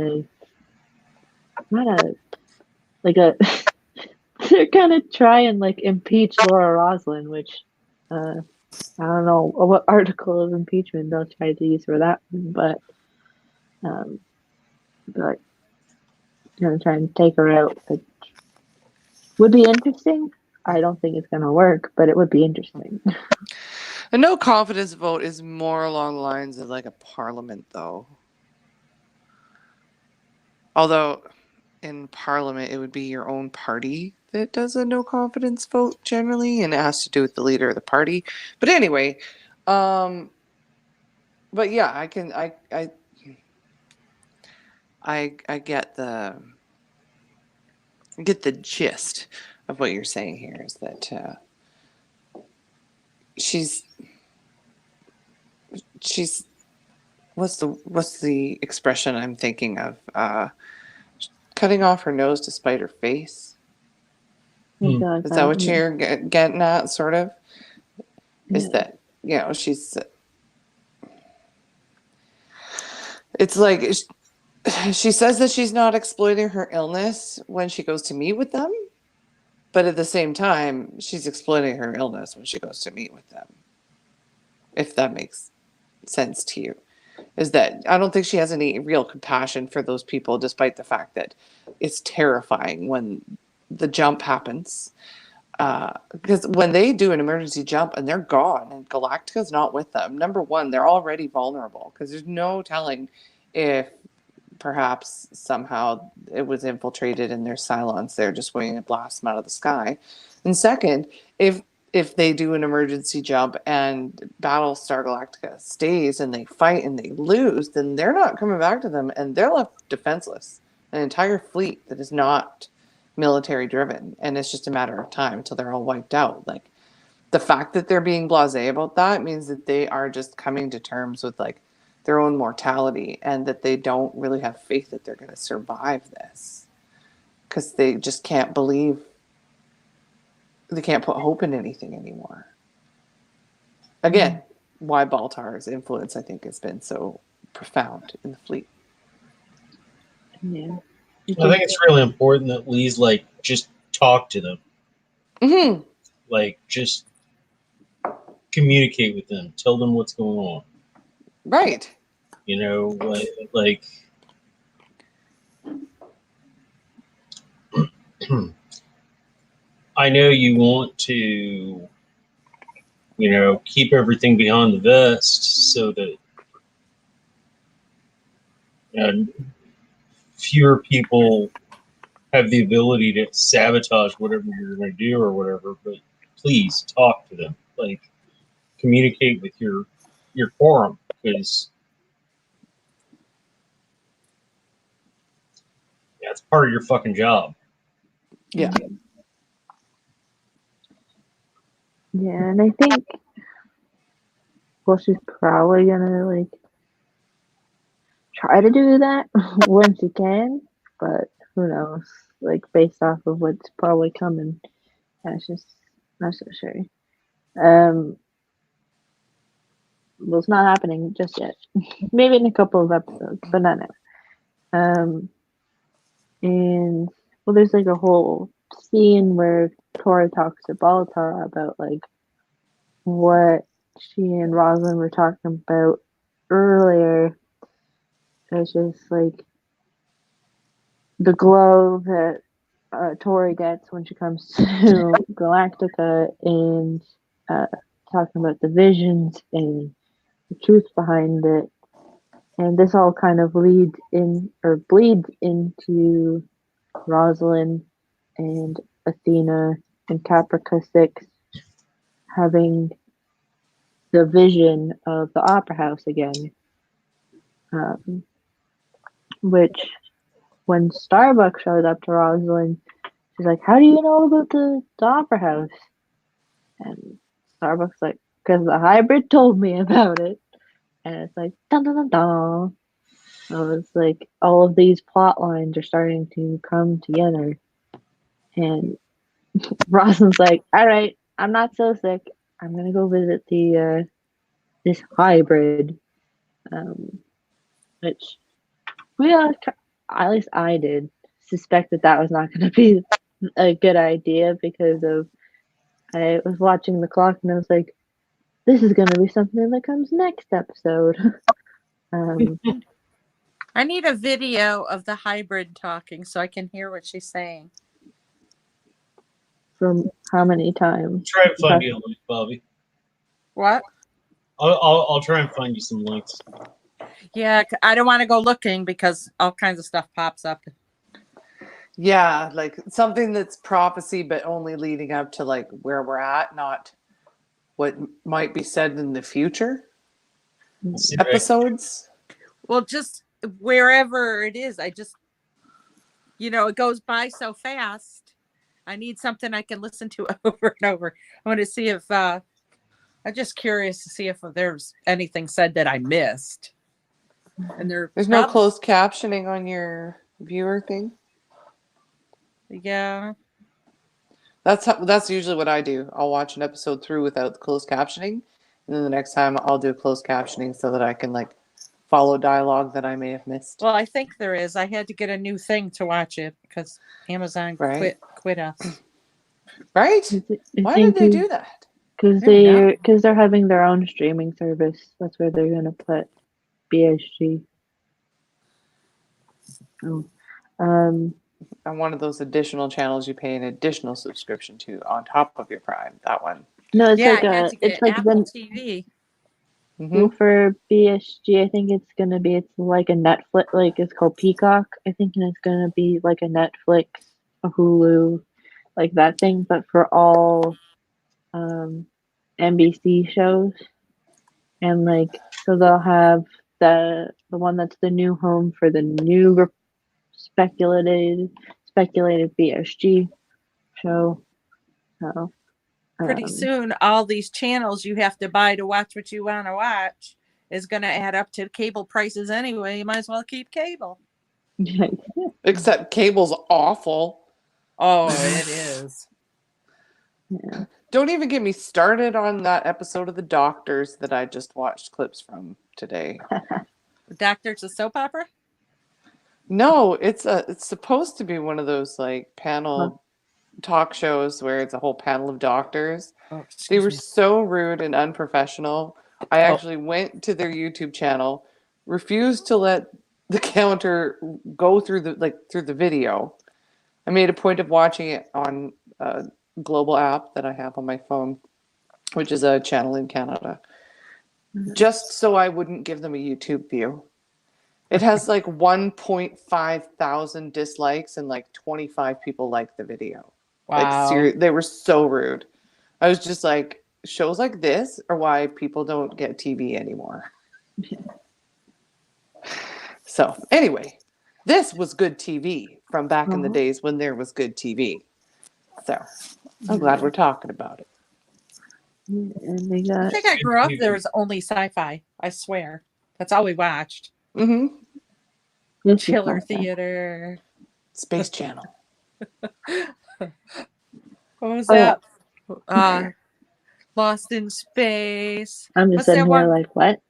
they're gonna try and like impeach Laura Roslin, which I don't know what article of impeachment they'll try to use for that, but like gonna try and take her out, which would be interesting. I don't think it's gonna work, but it would be interesting. A no confidence vote is more along the lines of like a parliament, though. Although in parliament, it would be your own party that does a no confidence vote generally, and it has to do with the leader of the party. But anyway, but yeah, I get the gist of what you're saying here is that she's what's the expression I'm thinking of? Cutting off her nose to spite her face. Is that what you're getting at, sort of? Is that, you know, she's... It's like She says that she's not exploiting her illness when she goes to meet with them, but at the same time, she's exploiting her illness when she goes to meet with them. If that makes sense to you. Is that I don't think she has any real compassion for those people, despite the fact that it's terrifying when the jump happens. Because when they do an emergency jump and they're gone and Galactica's not with them, number one, they're already vulnerable because there's no telling if perhaps somehow it was infiltrated and there's Cylons there just waiting to blast them out of the sky. And second, if they do an emergency jump and Battlestar Galactica stays and they fight and they lose, then they're not coming back to them and they're left defenseless. An entire fleet that is not military driven, and it's just a matter of time until they're all wiped out. Like, the fact that they're being blasé about that means that they are just coming to terms with like their own mortality and that they don't really have faith that they're going to survive this because they just can't believe, they can't put hope in anything anymore. Again, why Baltar's influence, I think, has been so profound in the fleet. Yeah. I think it's really important that Lee's like just talk to them, Mm-hmm. like just communicate with them, tell them what's going on. Right. You know, like I know you want to, you know, keep everything behind the vest so that fewer people have the ability to sabotage whatever you're going to do or whatever. But please talk to them, like communicate with your quorum, because that's part of your fucking job. Yeah. Yeah, and I think, well, she's probably gonna like try to do that when she can, but who knows? Like based off of what's probably coming, that's just not so sure. Well, it's not happening just yet. Maybe in a couple of episodes, but not now. And well, there's like a whole scene where Tori talks to Baltar about like what she and Rosalind were talking about earlier. It's just like the glow that Tori gets when she comes to Galactica and talking about the visions and the truth behind it. And this all kind of leads in or bleeds into Rosalind and Athena and Caprica 6 having the vision of the opera house again. Which, when Starbuck showed up to Rosalind, she's like, "How do you know about the opera house?" And Starbuck's like, "Because the hybrid told me about it." And it's like, dun dun dun dun. So it's like all of these plot lines are starting to come together. And Rosalind's like, "All right, I'm not so sick. I'm gonna go visit the this hybrid," which we all, at least I did, suspect that was not going to be a good idea because of I was watching the clock and I was like, "This is going to be something that comes next episode." I need a video of the hybrid talking so I can hear what she's saying. From how many times? Try and find you a link, Bobby. What? I'll try and find you some links. Yeah, I don't want to go looking because all kinds of stuff pops up. Yeah, like something that's prophecy, but only leading up to like where we're at, not what might be said in the future episodes. Well, just wherever it is, I just, it goes by so fast. I need something I can listen to over and over. I want to see if, I'm just curious to see if there's anything said that I missed. And there's no closed captioning on your viewer thing. Yeah. That's usually what I do. I'll watch an episode through without the closed captioning, and then the next time I'll do closed captioning so that I can like follow dialogue that I may have missed. Well, I think there is. I had to get a new thing to watch it because Amazon Right. quit us. Right? Why did they do that? Because they're having their own streaming service. That's where they're gonna put BSG. Oh. On one of those additional channels you pay an additional subscription to on top of your Prime. That one. No, it's Yeah, like I had to get it's like Apple the TV. well, for BSG. I think it's gonna be like a Netflix. Like it's called Peacock. I think, and it's gonna be like a Netflix, a Hulu, like that thing, but for all NBC shows. And like so they'll have the one that's the new home for the new speculated BSG show. So Pretty soon, all these channels you have to buy to watch what you want to watch is going to add up to cable prices anyway. You might as well keep cable. Except cable's awful. Oh, it is. Yeah. Don't even get me started on that episode of The Doctors that I just watched clips from today. The Doctor's a soap opera? No, it's supposed to be one of those like panel talk shows where it's a whole panel of doctors. Oh, They were me. so rude and unprofessional. I actually went to their YouTube channel, refused to let the counter go through the video. I made a point of watching it on a global app that I have on my phone, which is a channel in Canada, just so I wouldn't give them a YouTube view. It has like 1.5 thousand dislikes and like 25 people like the video. Wow. Like, they were so rude. I was just like, shows like this are why people don't get TV anymore. So anyway, this was good TV from back in the days when there was good TV. So I'm glad we're talking about it. And they got I think I grew up, there was only sci-fi. I swear. That's all we watched. Mm-hmm. Chiller Theater. Space Channel. What was that? Lost in Space. I'm just What's sitting that here one? like, what?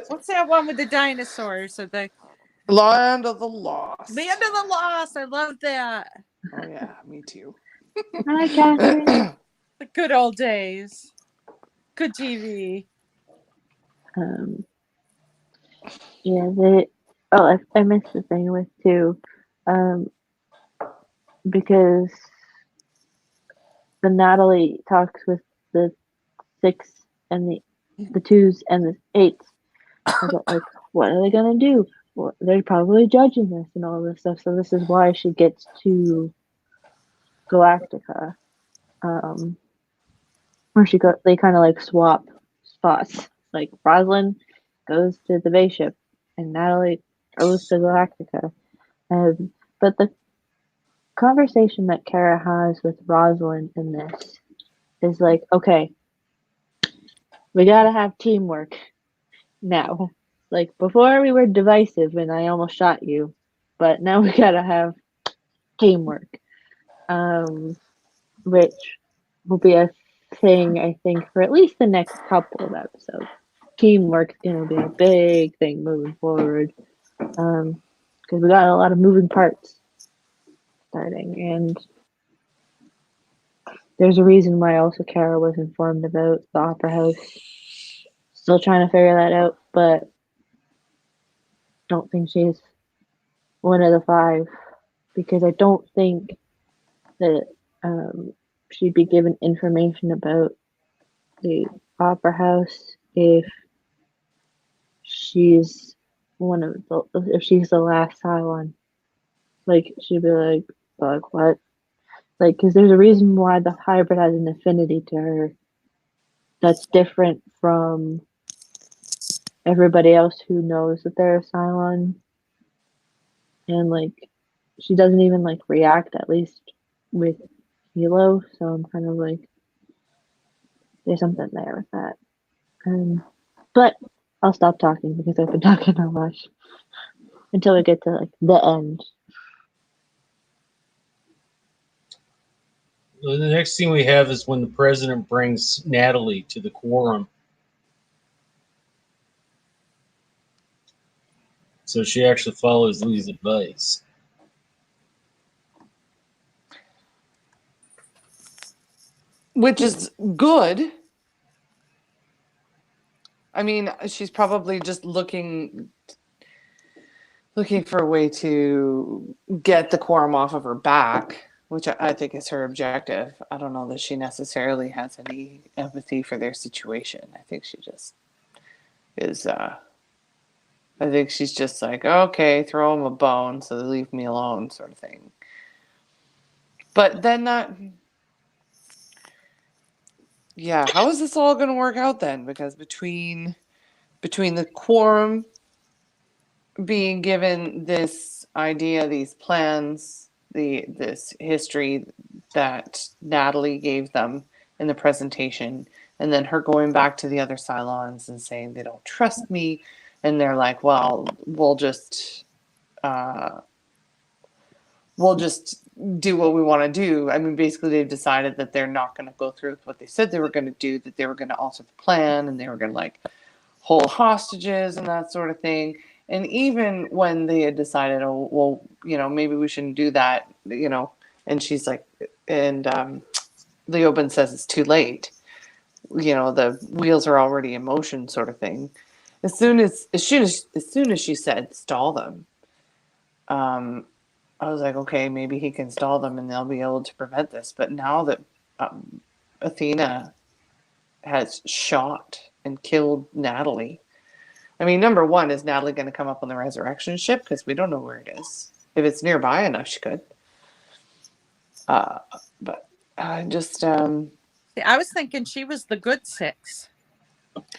What's that one with the dinosaurs? Or the Land of the Lost. Land of the Lost. I love that. Oh yeah, me too. Hi, Catherine. The good old days. Good TV. Yeah, I missed the thing with too, because the Natalie talks with the 6 and the 2s and the 8s. I got like, what are they gonna do? Well, they're probably judging this and all this stuff. So this is why she gets to Galactica, where they kind of like swap spots. Like Rosalind goes to the base ship, and Natalie goes to Galactica. But the conversation that Kara has with Rosalind in this is like, okay, we gotta have teamwork now. Like before we were divisive and I almost shot you, but now we gotta have teamwork. Which will be a thing, I think, for at least the next couple of episodes. Teamwork's gonna be a big thing moving forward. Because we got a lot of moving parts starting, and there's a reason why also Kara was informed about the Opera House. Still trying to figure that out, but don't think she's one of the 5, because I don't think that she'd be given information about the Opera House if she's if she's the last Cylon. Like, she'd be like, what? Like, because there's a reason why the hybrid has an affinity to her that's different from everybody else who knows that they're a Cylon. And, like, she doesn't even, like, react, at least with Hilo. So I'm kind of like, there's something there with that. But I'll stop talking because I've been talking too much until we get to, like, the end. The next scene we have is when the president brings Natalie to the quorum. So she actually follows Lee's advice. Which is good. I mean, she's probably just looking for a way to get the quorum off of her back, which I think is her objective. I don't know that she necessarily has any empathy for their situation. I think she just is. I think she's just like, okay, throw them a bone so they leave me alone, sort of thing. But then that. Yeah, how is this all going to work out then? Because between the quorum being given this idea, these plans, this history that Natalie gave them in the presentation, and then her going back to the other Cylons and saying they don't trust me, and they're like, well, we'll just do what we want to do. I mean, basically, they've decided that they're not going to go through with what they said they were going to do, that they were going to alter the plan, and they were going to like hold hostages and that sort of thing. And even when they had decided, oh, well, maybe we shouldn't do that, and she's like, and Leoben says it's too late. The wheels are already in motion, sort of thing. As soon as she said stall them, I was like, okay, maybe he can stall them and they'll be able to prevent this. But now that Athena has shot and killed Natalie, I mean, number one, is Natalie going to come up on the resurrection ship? Because we don't know where it is. If it's nearby enough, she could. But I just... See, I was thinking she was the good six.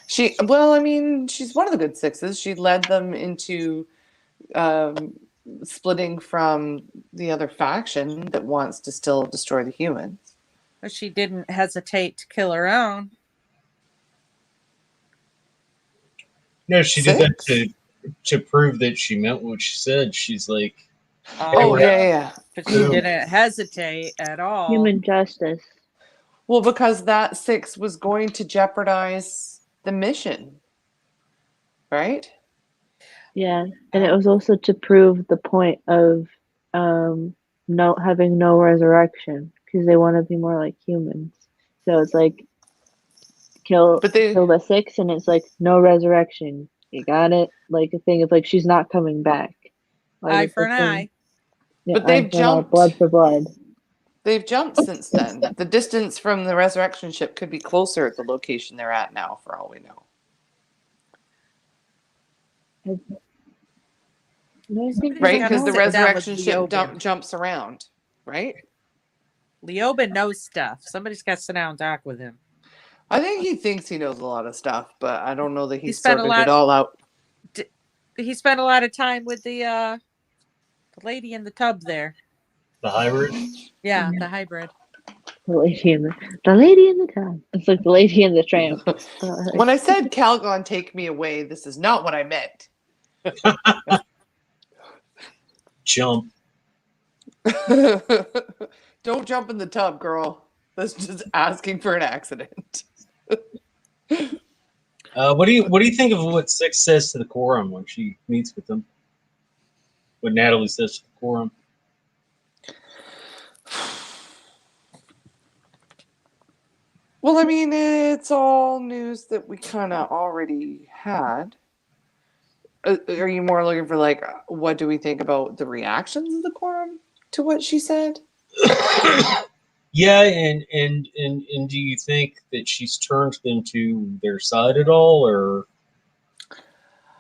she's one of the good sixes. She led them into splitting from the other faction that wants to still destroy the humans. But she didn't hesitate to kill her own. No, she did that to prove that she meant what she said. She's like, oh, yeah. But she didn't hesitate at all. Human justice. Well, because that 6 was going to jeopardize the mission, right? Yeah, and it was also to prove the point of having no resurrection, because they want to be more like humans. So it's like kill the 6, and it's like no resurrection. You got it? Like a thing of like she's not coming back. Like, eye for an eye. Yeah, but they've jumped. Blood for blood. They've jumped since then. The distance from the resurrection ship could be closer at the location they're at now, for all we know. Right? Because the resurrection ship jumps around, right? Leoben knows stuff. Somebody's got to sit down and talk with him. I think he thinks he knows a lot of stuff, but I don't know that he sorted it all out. He spent a lot of time with the lady in the tub there. The hybrid? Yeah, the hybrid. The lady in the tub. It's like the lady in the tramp. When I said Calgon, take me away, this is not what I meant. Jump. Don't jump in the tub, girl. That's just asking for an accident. What do you think of what Six says to the quorum when she meets with them? What Natalie says to the quorum? Well, I mean, it's all news that we kind of already had. Are you more looking for, like, what do we think about the reactions of the quorum to what she said? Yeah, and do you think that she's turned them to their side at all, or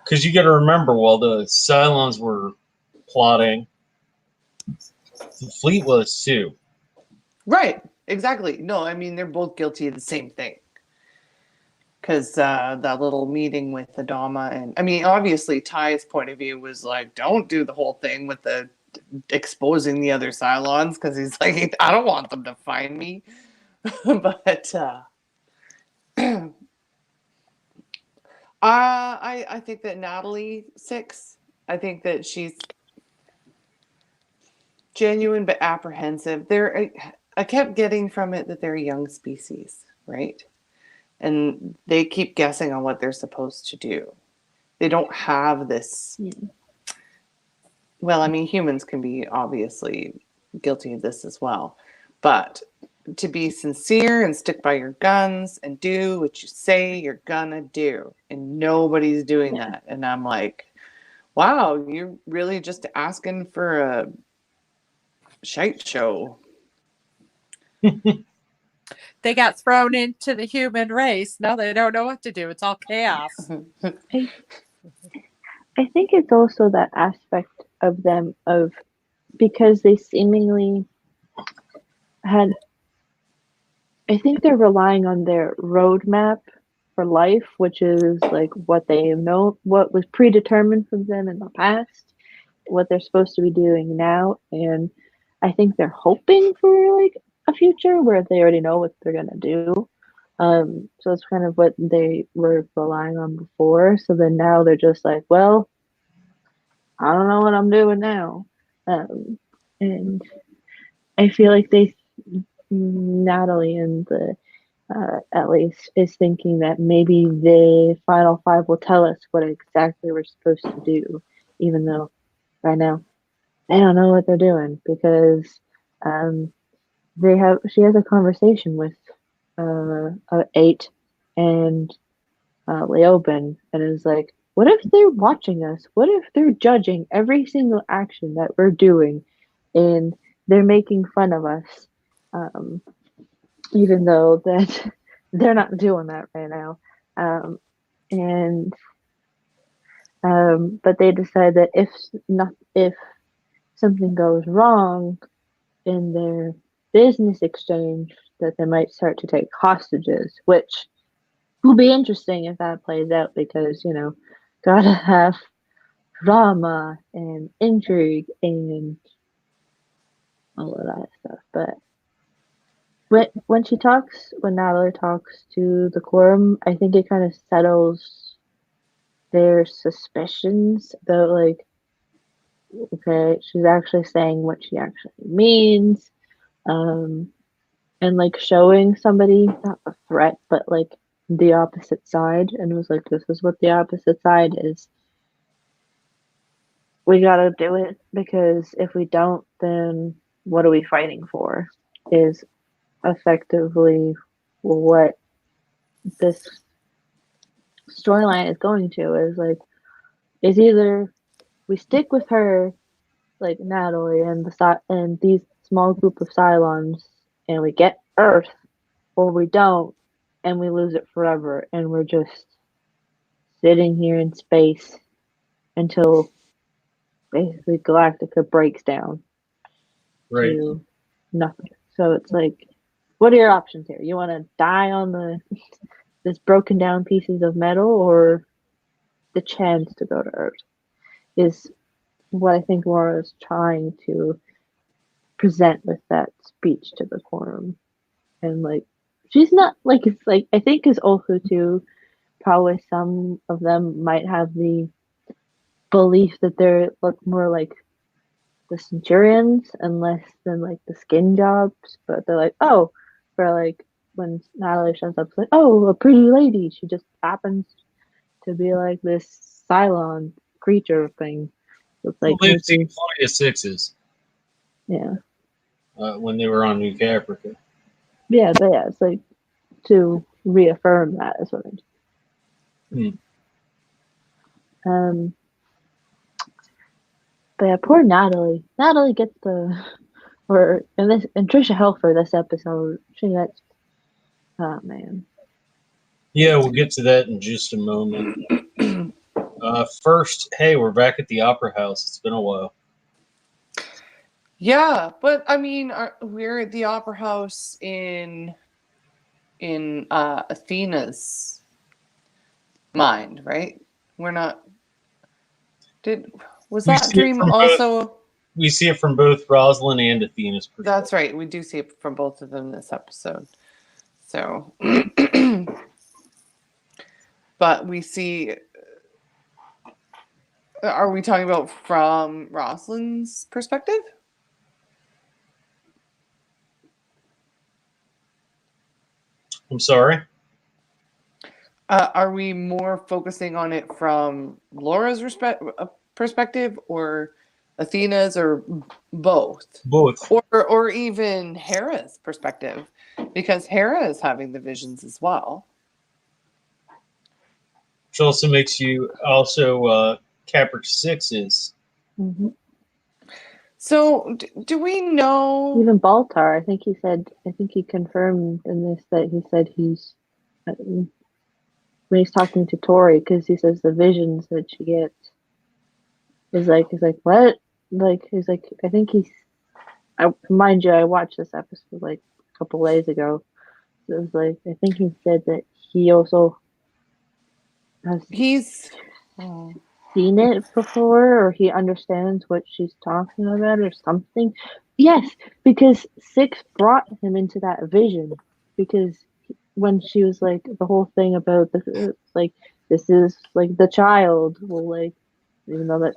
because you got to remember, while the Cylons were plotting, the fleet was too. Right. Exactly. No, I mean, they're both guilty of the same thing. Because that little meeting with Adama, and I mean, obviously, Ty's point of view was like, don't do the whole thing with the exposing the other Cylons, because he's like, I don't want them to find me. But I think that Natalie 6, I think that she's genuine but apprehensive. I kept getting from it that they're a young species, right? And they keep guessing on what they're supposed to do. They don't have this well, I mean, humans can be obviously guilty of this as well. But to be sincere and stick by your guns and do what you say you're gonna do. And nobody's doing Yeah. that. And I'm like, wow, you're really just asking for a shite show. They got thrown into the human race. Now they don't know what to do. It's all chaos. I I think it's also that aspect of them of because they seemingly had. I think they're relying on their roadmap for life, which is like what they know, what was predetermined for them in the past, what they're supposed to be doing now, and I think they're hoping for like a future where they already know what they're gonna do. So it's kind of what they were relying on before. So then now they're just like, well, I don't know what I'm doing now. And I feel like Natalie and the at least is thinking that maybe the final five will tell us what exactly we're supposed to do, even though right now they don't know what they're doing because um, she has a conversation with 8 and Leoben and is like, what if they're watching us? What if they're judging every single action that we're doing and they're making fun of us? Even though that they're not doing that right now. And but they decide that if something goes wrong in their business exchange, that they might start to take hostages, which will be interesting if that plays out because gotta have drama and intrigue and all of that stuff. But when Natalie talks to the quorum, I think it kind of settles their suspicions about like, okay, she's actually saying what she actually means, and like showing somebody not a threat, but like the opposite side, and it was like, this is what the opposite side is. We gotta do it because if we don't, then what are we fighting for? Is effectively what this storyline is going to is either we stick with her like Natalie and and these small group of Cylons and we get Earth, or we don't and we lose it forever and we're just sitting here in space until basically Galactica breaks down Right. to nothing. So it's like, what are your options here? You want to die on this broken down pieces of metal, or the chance to go to Earth? Is what I think Laura is trying to present with that speech to the quorum. And like, she's not like, it's like, I think is also too, probably some of them might have the belief that they're look more like the Centurions and less than like the skin jobs, but they're like, oh, for like when Natalie shows up, it's like, oh, a pretty lady. She just happens to be like this Cylon creature thing. It's like, Well, they've seen plenty of sixes yeah, when they were on New Caprica. yeah, but yeah, it's like to reaffirm that is what I'm. But yeah, poor Natalie. Natalie gets and Trisha Helfer this episode. She gets, oh man. Yeah, we'll get to that in just a moment. First, hey, we're back at the Opera House. It's been a while. Yeah, but I mean, we're at the Opera House in Athena's mind, right? We're not. Was We that see it dream from also? We see it from both Rosalind and Athena's perspective. That's right. We do see it from both of them this episode. So, but we see. Are we talking about from Rosalind's perspective? I'm sorry? Are we more focusing on it from Laura's perspective or Athena's or both? Both. Or even Hera's perspective, because Hera is having the visions as well. Which also makes you also Capra 6 Hmm. So do we know? Even Baltar, I think he confirmed in this that he said he's when he's talking to Tori, because he says the visions that she gets he's like what? Like he's like, I think mind you, I watched this episode like a couple days ago. So it was like, I think he said that he also has He's seen it before, or he understands what she's talking about or something. Yes, because Six brought him into that vision, because when she was like the whole thing about the like, this is like the child, well, like, even though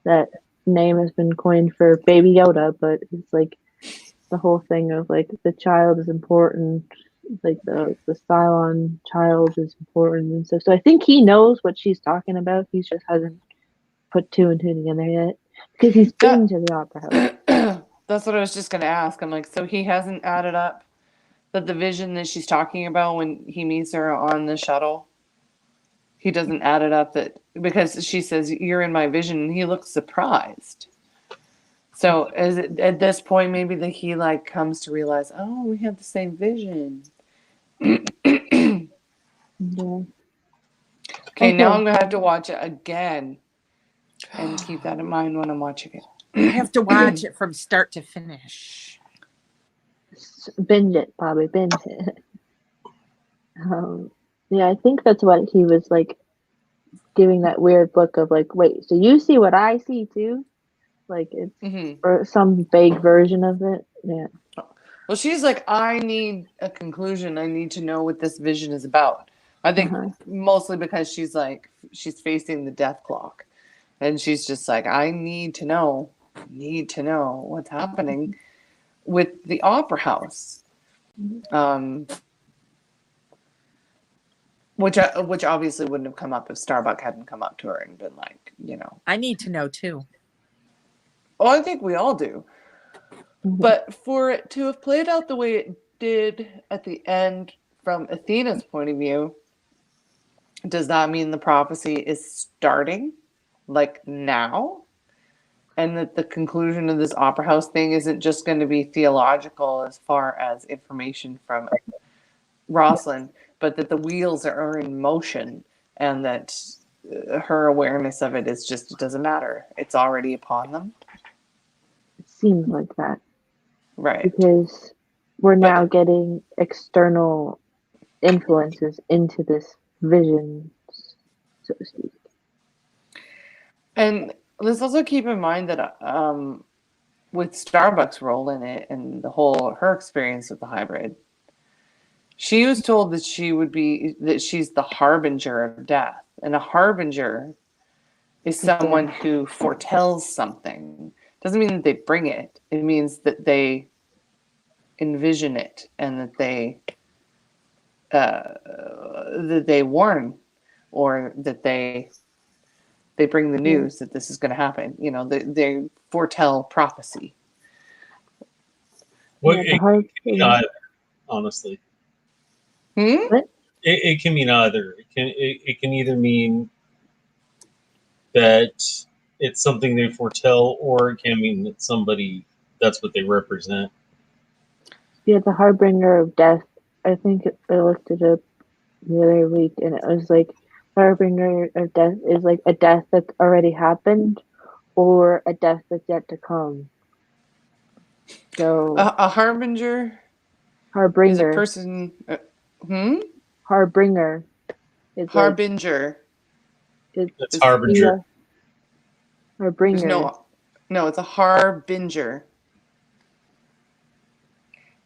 that name has been coined for Baby Yoda, but it's like the whole thing of like the child is important, like the Cylon child is important and stuff. So I think he knows what she's talking about. He just hasn't put two and two together yet, because he's been to the opera house. That's what I was just going to ask. I'm like, so he hasn't added up that the vision that she's talking about when he meets her on the shuttle, he doesn't add it up, that because she says, "You're in my vision," and he looks surprised. So is it at this point maybe that he like comes to realize, oh, we have the same vision? Yeah. Okay, now Okay. I'm gonna have to watch it again, and keep that in mind when I'm watching it. I have to watch it from start to finish. Binge it, Bobby, binge it. Yeah, I think that's what he was like, giving that weird look of like, wait, so you see what I see too? Like it's or some vague version of it. Yeah. Well, she's like, I need a conclusion. I need to know what this vision is about. I think mostly because she's like, she's facing the death clock. And she's just like, I need to know what's happening with the opera house. Which obviously wouldn't have come up if Starbuck hadn't come up to her and been like, you know. I need to know too. Oh, I think we all do. But for it to have played out the way it did at the end from Athena's point of view, does that mean the prophecy is starting like now? And that the conclusion of this opera house thing isn't just going to be theological as far as information from Rosalind, but that the wheels are in motion, and that her awareness of it is just, it doesn't matter. It's already upon them. It seems like that. Right. Because we're now getting external influences into this vision, so to speak. And let's also keep in mind that with Starbuck's role in it and her experience with the hybrid, she was told that she's the harbinger of death. And a harbinger is someone who foretells something. Doesn't mean that they bring it. It means that they envision it, and that they warn, or that they bring the news that this is going to happen. You know, they foretell prophecy. Well, it can mean either, honestly. It can mean either. It can either mean that it's something they foretell, or it can mean that that's what they represent. Yeah, the harbinger of death. I think I looked it up the other week, and it was like, harbinger of death is like a death that's already happened, or a death that's yet to come. So a harbinger is a person. Harbinger. It's harbinger. It's harbinger. Harbinger. No, it's a harbinger.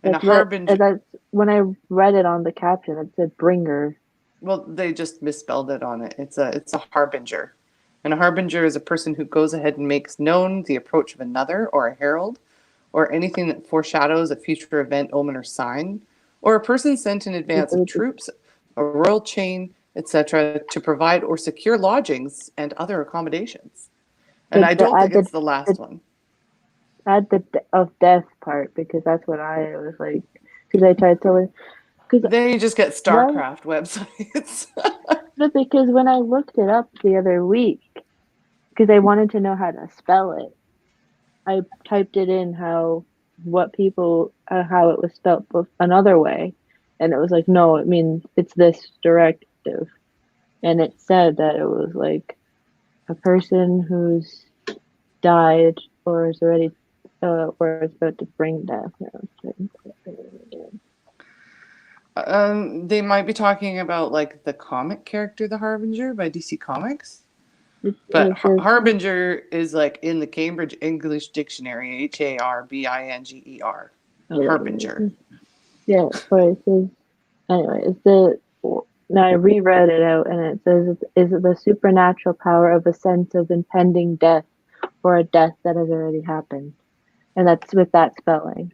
And a harbinger. That's when I read it on the caption. It said bringer. Well, they just misspelled it on it. It's a harbinger. And a harbinger is a person who goes ahead and makes known the approach of another, or a herald, or anything that foreshadows a future event, omen, or sign, or a person sent in advance of troops, a royal chain, etc., to provide or secure lodgings and other accommodations. And I But don't think add it's the last one. the of death part, because that's what I was like. Because I tried to. Because Then you just get StarCraft websites. because when I looked it up the other week, because I wanted to know how to spell it, I typed it in how it was spelled another way, and it was like, no, it means it's this directive, and it said that it was like a person who's died or is already or is about to bring death. They might be talking about like the comic character, the Harbinger by DC Comics. But Harbinger is like in the Cambridge English Dictionary, Harbinger. Harbinger. Yeah, but it says anyway. Now I reread it out, and it says, "Is it the supernatural power of a sense of impending death, or a death that has already happened?" And that's with that spelling.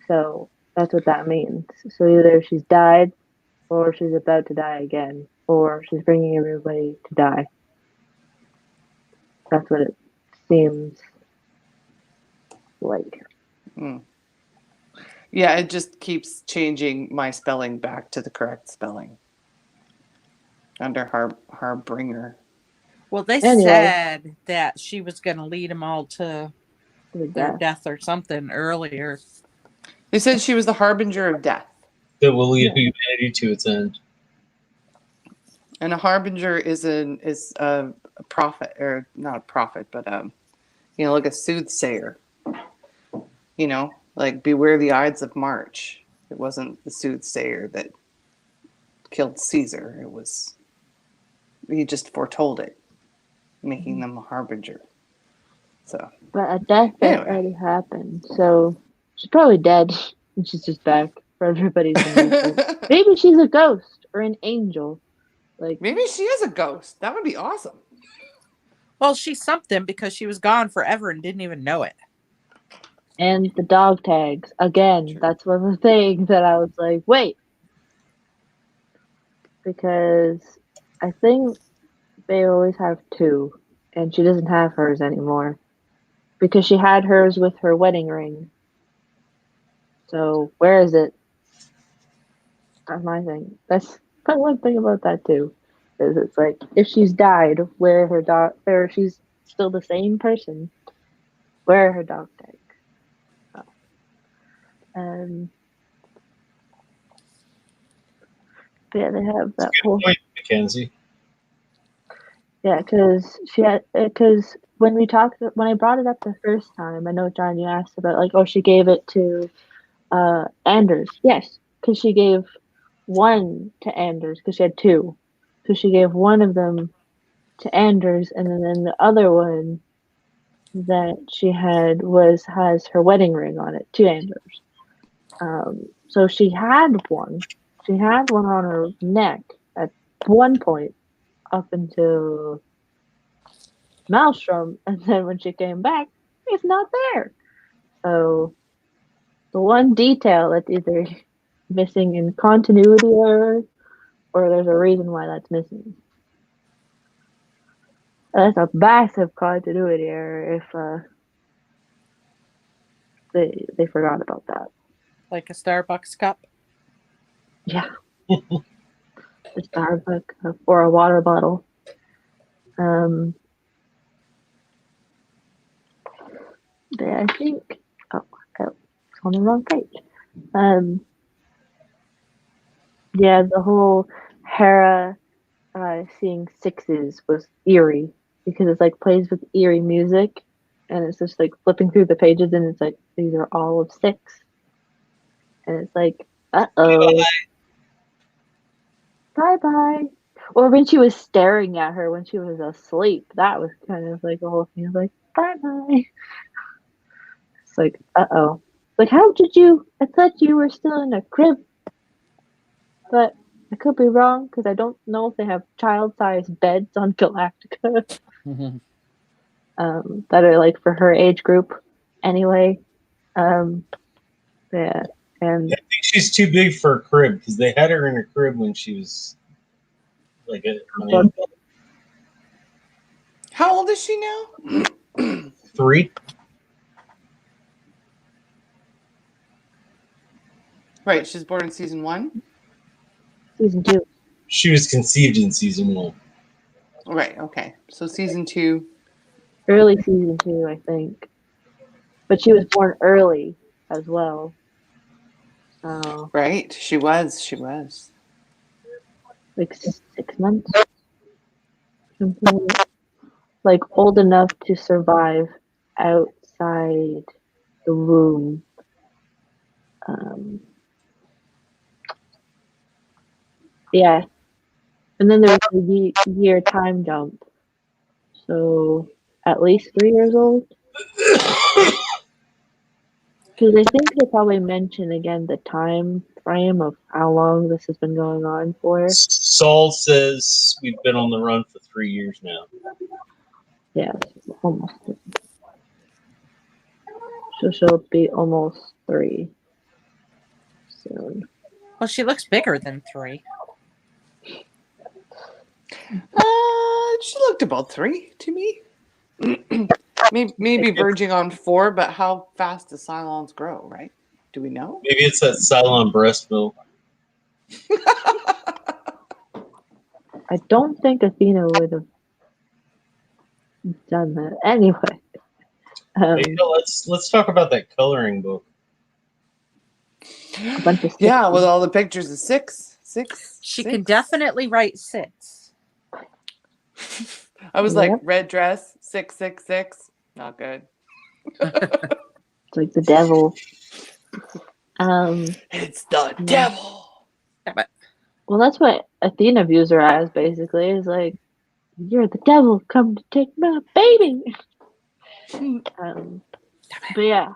So that's what that means. So either she's died, or she's about to die again, or she's bringing everybody to die. That's what it seems like. Mm. Yeah, it just keeps changing my spelling back to the correct spelling under Harbinger. Well, they Anyway. said that she was going to lead them all to their Death. death or something earlier. They said she was the harbinger of death. That will lead humanity to its end. And a harbinger is a prophet, or not a prophet, but like a soothsayer. Like beware the Ides of March. It wasn't the soothsayer that killed Caesar. He just foretold it, making them a harbinger. So, but a death that already happened. So she's probably dead, and she's just back for everybody's amusement. Maybe she's a ghost or an angel. Like maybe she is a ghost. That would be awesome. Well, she's something because she was gone forever and didn't even know it. And the dog tags again. True. That's one of the things that I was like, wait, because I think they always have two, and she doesn't have hers anymore because she had hers with her wedding ring. So where is it? That's my thing. That's one thing about that too, is it's like if she's died, where her dog, or she's still the same person, where are her dog tags? Yeah, they have that whole point, Mackenzie. Yeah, because when I brought it up the first time, I know, John, you asked about like, oh, she gave it to Anders. Yes, because she gave one to Anders because she had two, so she gave one of them to Anders, and then the other one that she had has her wedding ring on it to Anders. So she had one. She had one on her neck at one point up until Maelstrom, and then when she came back, it's not there. So the one detail that's either missing in continuity error, or there's a reason why that's missing. That's a massive continuity error if they forgot about that. Like a Starbucks cup? Yeah. A Starbucks or a water bottle. I think it's on the wrong page. Yeah, the whole Hera seeing sixes was eerie because it's like plays with eerie music, and it's just like flipping through the pages, and it's like these are all of six, and it's like, bye. Or when she was staring at her when she was asleep, that was kind of like a whole thing of like, bye. It's like, like, how did you? I thought you were still in a crib, but I could be wrong because I don't know if they have child-sized beds on Galactica that are like for her age group. Anyway, yeah, and I think she's too big for a crib because they had her in a crib when she was like How old is she now? 3. Right, she's born in season 1. Season 2. She was conceived in season 1. Right. Okay. So season 2. Early season 2, I think. But she was born early as well. So, Right. She was. She was. like 6 months. Something like old enough to survive outside the womb. Yeah. And then there was a year time jump. So at least 3 years old. Because I think they probably mention again the time frame of how long this has been going on for. Saul says we've been on the run for 3 years now. Yeah, almost. So she'll be almost 3 soon. Well, she looks bigger than 3. She looked about 3 to me. maybe verging on 4, but how fast do Cylons grow, right? Do we know? Maybe it's that Cylon breast milk. I don't think Athena would have done that anyway. Maybe let's talk about that coloring book. A bunch of Yeah, with sixes. all the pictures of 6. She 6. can definitely write 6. I was Yep. like, red dress, 666. Not good. It's like the devil. It's the devil. Well, that's what Athena views her as, basically. Is like, you're the devil, come to take my baby. But yeah,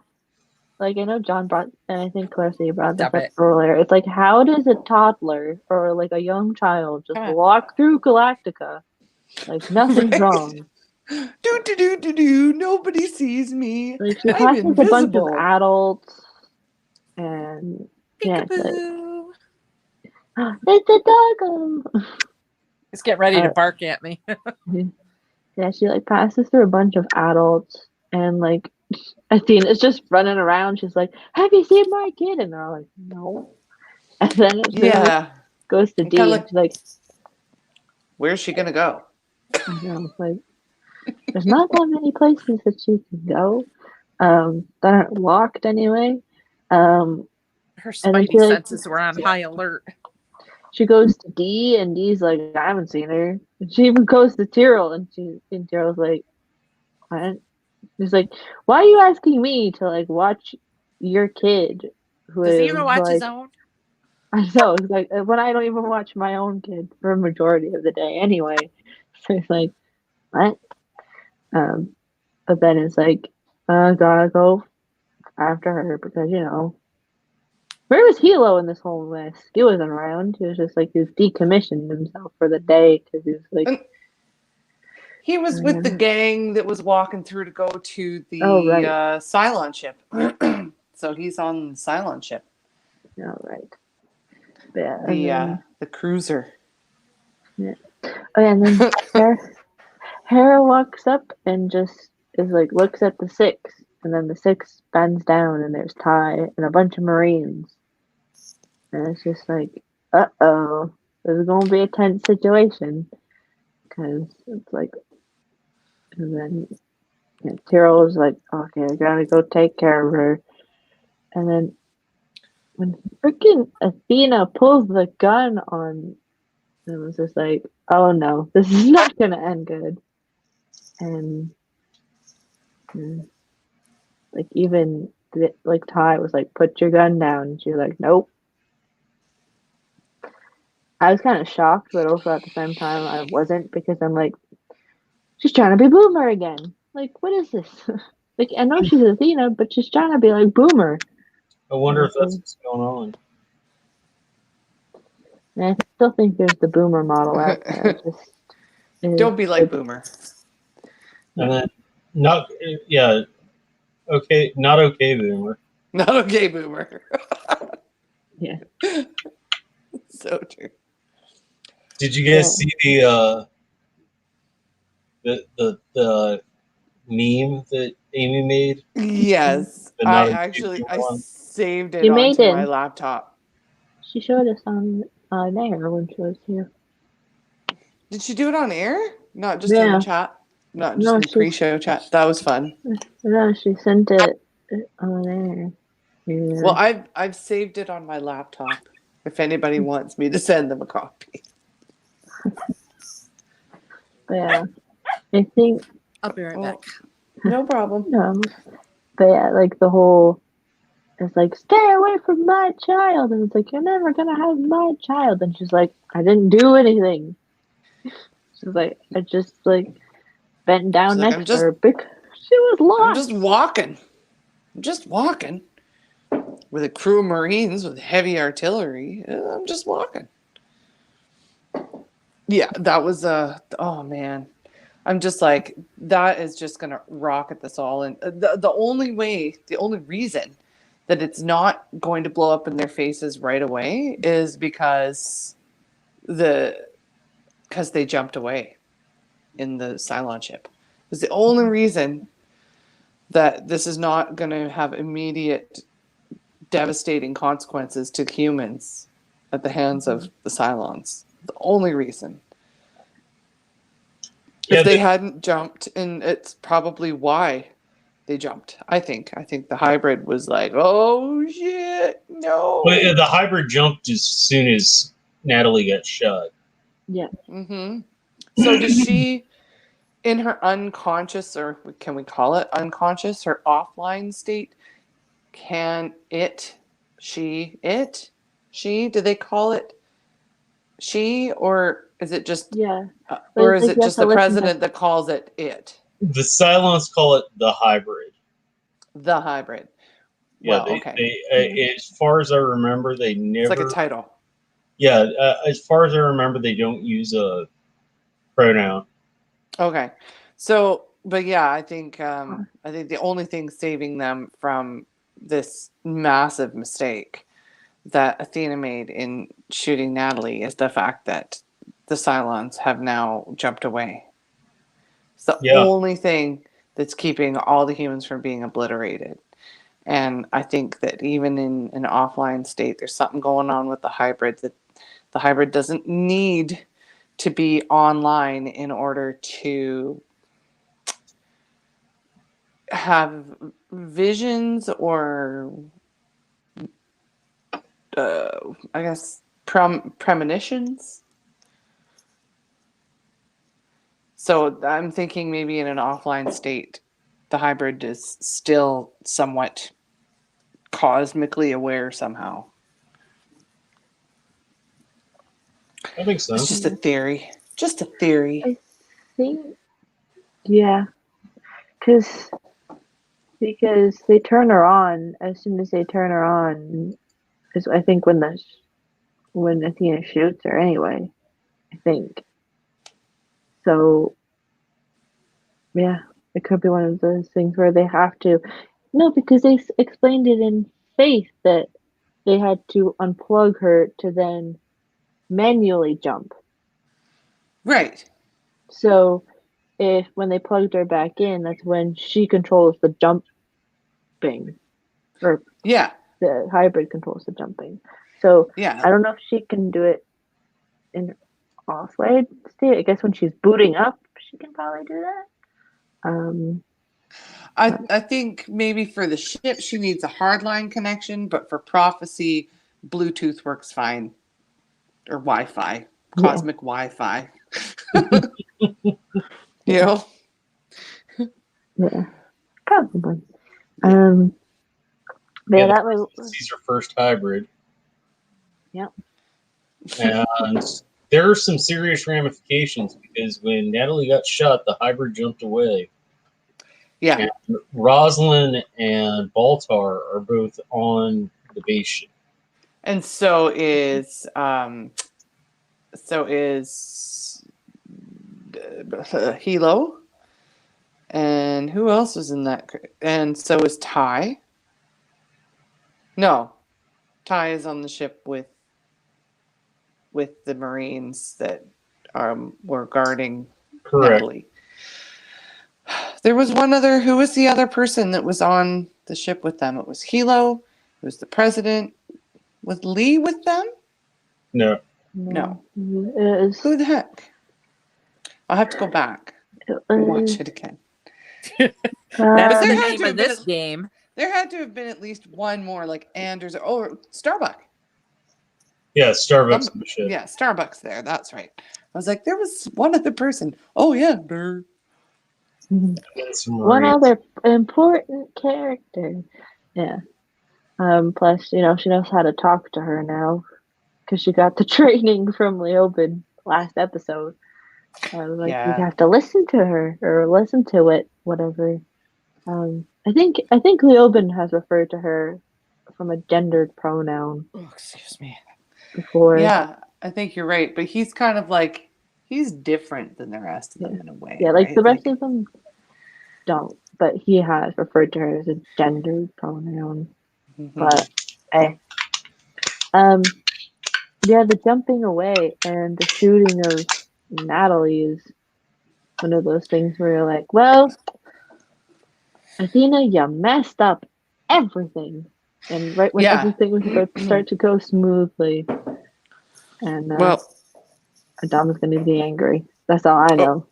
like I know John brought, and I think Clarissa brought this Stop up it. earlier. It's like, how does a toddler or like a young child just Come on. walk through Galactica like nothing's Right? wrong? Do. Nobody sees me. Like she I'm passes a bunch of invisible. adults, and yeah, it's like, Peekaboo. it's a doggo. It's getting ready to bark at me. Yeah, she like passes through a bunch of adults, and like Athena's just running around. She's like, "Have you seen my kid?" And they're all like, "No." And then it Yeah. goes to And D, kinda and she's like, Where's she gonna go? I know, like, there's not that many places that she can go that aren't locked anyway. Her And then spidey senses were on high alert. she goes to D, and D's like, I haven't seen her. And she even goes to Tyrell, and Tyrell's like, what? He's like, why are you asking me to like watch your kid? Who Does he is even watch like, his own? I know, it's like when I don't even watch my own kid for a majority of the day anyway. So it's like, what? But then it's like, gotta go after her because where was Hilo in this whole mess? He wasn't around. He was just like he was decommissioned himself for the day because he was like. And he was with the gang that was walking through to go to the right. Cylon ship. So he's on the Cylon ship. Oh, right. Yeah, The cruiser. Yeah. Oh, yeah, and then Hera walks up and just is like looks at the 6, and then the 6 bends down, and there's Ty and a bunch of Marines, and it's just like, uh-oh, this is gonna be a tense situation, because it's like, and then Tyrell was like, okay, I gotta go take care of her, and then when freaking Athena pulls the gun on, it was just like, oh no, this is not gonna end good. And like even like Ty was like, put your gun down. And she's like, nope. I was kind of shocked, but also at the same time I wasn't, because I'm like, she's trying to be Boomer again. Like, what is this? Like, I know she's Athena, but she's trying to be like Boomer. I wonder if that's what's going on. And I still think there's the Boomer model out there. Don't be like Boomer. And then, not okay, Boomer. Not okay, Boomer. Yeah. So true. Did you guys see the meme that Amy made, Yes, but I not a actually digital I one. saved it You made onto it. my laptop. She showed us on there when she was here. Did she do it on air? Not just in the Yeah. chat? Not just No, in the pre-show chat? That was fun. No, she sent it on there. Yeah. Well, I've saved it on my laptop. If anybody wants me to send them a copy. But yeah, I think I'll be right Well, back. no problem. but yeah, like the whole it's like stay away from my child, and it's like you're never gonna have my child, and she's like I didn't do anything. She's like I just like bent down She's like, next to her because she was I'm lost. just walking. I'm just walking. With a crew of Marines with heavy artillery. I'm just walking. Yeah, that was oh man. I'm just like, that is just gonna rocket this all. And the only way, the only reason that it's not going to blow up in their faces right away is because they jumped away in the Cylon ship. It's the only reason that this is not going to have immediate devastating consequences to humans at the hands of the Cylons. The only reason. Yeah, If they hadn't jumped, and it's probably why they jumped. I think the hybrid was like, oh shit, no. but the hybrid jumped as soon as Natalie got shot. Yeah. Mm-hmm. So does she, in her unconscious, or can we call it unconscious, her offline state, can she, do they call it she, or is it just, Yeah. or It's is like it you have just to the listen to- president that calls it it? The Cylons call it the hybrid. The hybrid. Yeah, Well, okay. they as far as I remember, they It's like a never. title. Yeah, as far as I remember, they don't use a pronoun. Okay. So, but yeah, I think the only thing saving them from this massive mistake that Athena made in shooting Natalie is the fact that the Cylons have now jumped away. It's the Yeah. only thing that's keeping all the humans from being obliterated. And I think that even in an offline state, there's something going on with the hybrid, that the hybrid doesn't need to be online in order to have visions or I guess premonitions. So I'm thinking maybe in an offline state, the hybrid is still somewhat cosmically aware somehow. I think so. It's just a theory. Just a theory. I think, yeah, because they turn her on as soon as they turn her on. Is I think when Athena shoots her anyway. I think so. Yeah, it could be one of those things where they have to. No, because they explained it in Faith that they had to unplug her to then manually jump. Right. So if when they plugged her back in, that's when she controls the jumping, or Yeah. the hybrid controls the jumping. So Yeah. I don't know if she can do it in offline state. I guess when she's booting up, she can probably do that. I think maybe for the ship she needs a hardline connection, but for prophecy, Bluetooth works fine. Or Wi-Fi. Cosmic Wi-Fi. You know? Yeah, probably. But yeah, that was. She's her first hybrid. Yep. And there are some serious ramifications because when Natalie got shot, the hybrid jumped away. Yeah. And Rosalind and Baltar are both on the base ship. And so is Hilo. And who else was in that? And so is Ty. No, Ty is on the ship with the Marines that were guarding Correct. Natalie. There was one other. Who was the other person that was on the ship with them? It was Hilo. It was the president. Was Lee with them? No. No. It was, Who the heck? I'll have to go back and watch it again. That's there the had name to of have been this game. There had to have been at least one more, like Anders or Starbuck. Yeah, Starbucks and shit. Yeah, Starbucks there. That's right. I was like, there was one other person. Oh, yeah. Brr. And some one Marines. other important character. Yeah. Plus, she knows how to talk to her now because she got the training from Leoben last episode. You have to listen to her or listen to it, whatever. I think Leoben has referred to her from a gendered pronoun Oh, excuse me. before. Yeah, I think you're right. But he's kind of like, he's different than the rest of them in a way. Yeah, like right? the rest of them don't, but he has referred to her as a gendered pronoun. Mhm. But hey, the jumping away and the shooting of Natalie is one of those things where you're like, well, Athena, you messed up everything. And right when everything was about to start to go smoothly, and Well, Adama's going to be angry. That's all I know.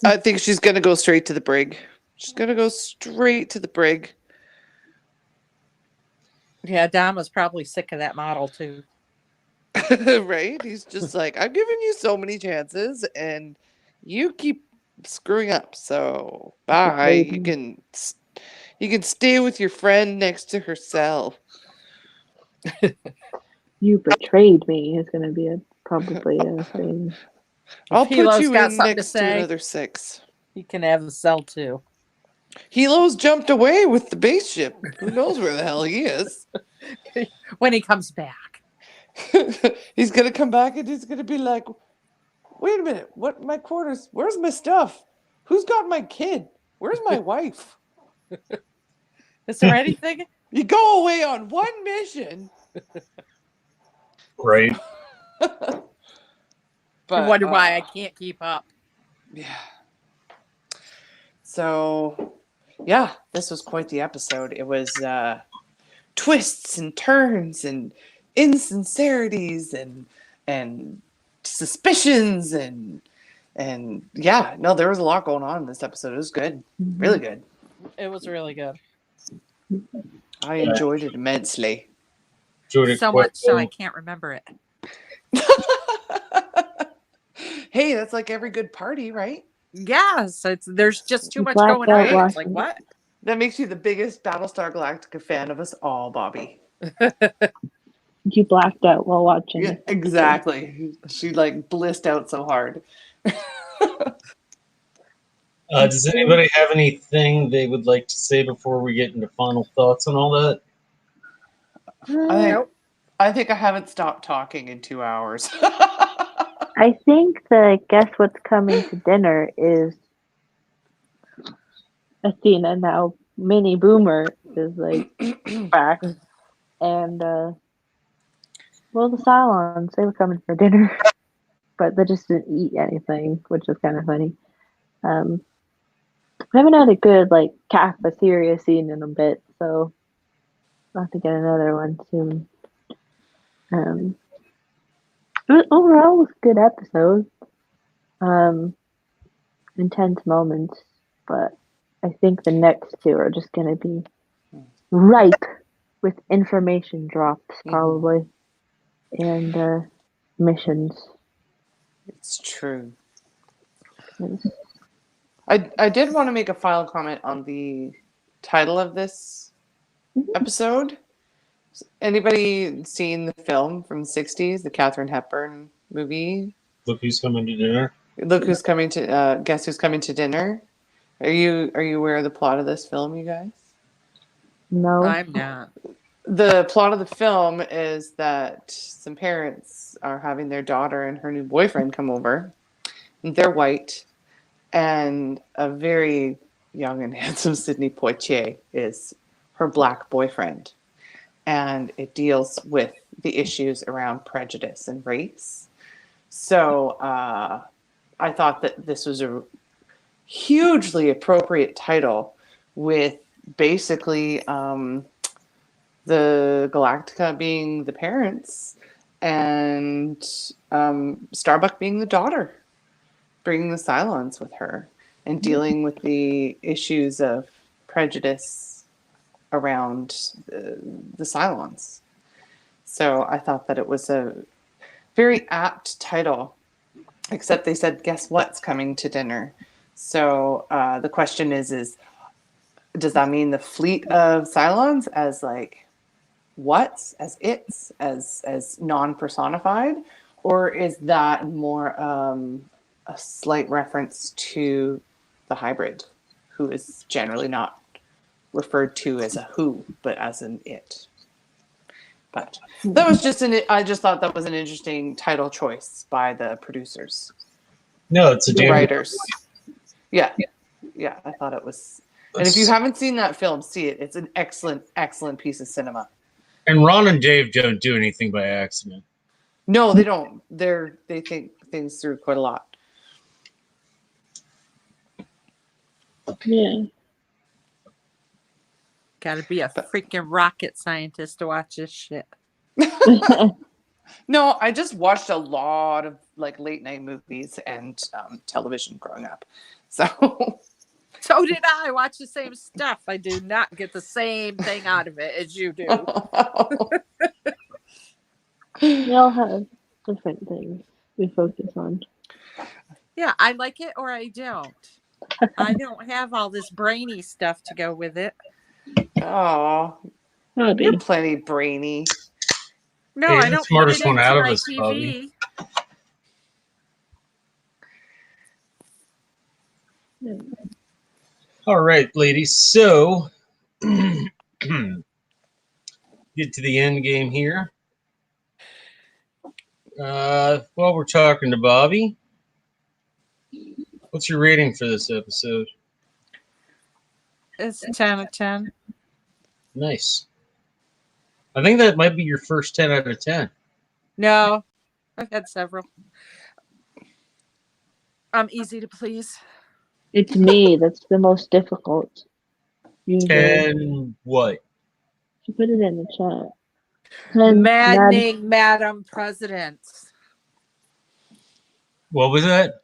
I think she's going to go straight to the brig. She's going to go straight to the brig. Yeah, Dom was probably sick of that model too. Right? He's just like, I've given you so many chances and you keep screwing up. So bye. You can stay with your friend next to her cell. You betrayed me is going to be probably a thing. I'll If Hilo's put you got in something to next to say, another 6. he can have the cell too. Hilo's jumped away with the base ship. Who knows where the hell he is? When he comes back. He's going to come back and he's going to be like, wait a minute. What? My quarters? Where's my stuff? Who's got my kid? Where's my wife? Is there anything? You go away on one mission. Right. I But wonder why I can't keep up. Yeah. So, yeah, this was quite the episode. It was twists and turns and insincerities and suspicions and yeah, no, there was a lot going on in this episode. It was good, really good. It was really good. I enjoyed it immensely. So much so I can't remember it. Hey, that's like every good party, right? Yes, there's just too much Blacked going out on. It's like, watching. what? That makes you the biggest Battlestar Galactica fan of us all, Bobby. You blacked out while watching. Yeah, exactly. She like blissed out so hard. Does anybody have anything they would like to say before we get into final thoughts and all that? I think I haven't stopped talking in 2 hours. I think that guess what's coming to dinner is Athena now. Mini Boomer is like back, and the Cylons, they were coming for dinner, but they just didn't eat anything, which is kind of funny. I haven't had a good like cafeteria scene in a bit, so I'll have to get another one soon. Overall, it was a good episode. Intense moments, but I think the next 2 are just going to be ripe with information drops, probably, and missions. It's true. I did want to make a final comment on the title of this episode. Anybody seen the film from the 60s, the Katharine Hepburn movie? Look Who's Coming to Dinner. Look Who's Coming to Guess Who's Coming to Dinner? Are you aware of the plot of this film, you guys? No. I'm not. The plot of the film is that some parents are having their daughter and her new boyfriend come over. They're white, and a very young and handsome Sidney Poitier is her black boyfriend. And it deals with the issues around prejudice and race. So I thought that this was a hugely appropriate title with basically the Galactica being the parents and Starbuck being the daughter, bringing the Cylons with her and dealing with the issues of prejudice around the Cylons. So I thought that it was a very apt title, except they said, guess what's coming to dinner? So the question is, does that mean the fleet of Cylons as like what's, as its, as non-personified? Or is that more a slight reference to the hybrid, who is generally not referred to as a who, but as an it? But that was just I just thought that was an interesting title choice by the producers, No, it's a the damn writers. Yeah, I thought it was. And if you haven't seen that film, see it. It's an excellent, excellent piece of cinema. And Ron and Dave don't do anything by accident. No, they don't. They think things through quite a lot. Yeah. Gotta be a freaking rocket scientist to watch this shit. No, I just watched a lot of like late night movies and television growing up. So So did I watch the same stuff. I do not get the same thing out of it as you do. We all have different things we focus on. Yeah, I like it or I don't. I don't have all this brainy stuff to go with it. Oh, Hobby. you're plenty brainy. No, Hey, I the don't smartest put it one into out of my us, TV. Bobby. All right, ladies. So, get to the end game here. While we're talking to Bobby, what's your rating for this episode? It's 10 out of 10. Nice. I think that might be your first 10 out of 10. No, I've had several. I'm easy to please. It's me that's the most difficult. Usually. 10 what? You put it in the chat. 10 Maddening Madam Presidents. What was that?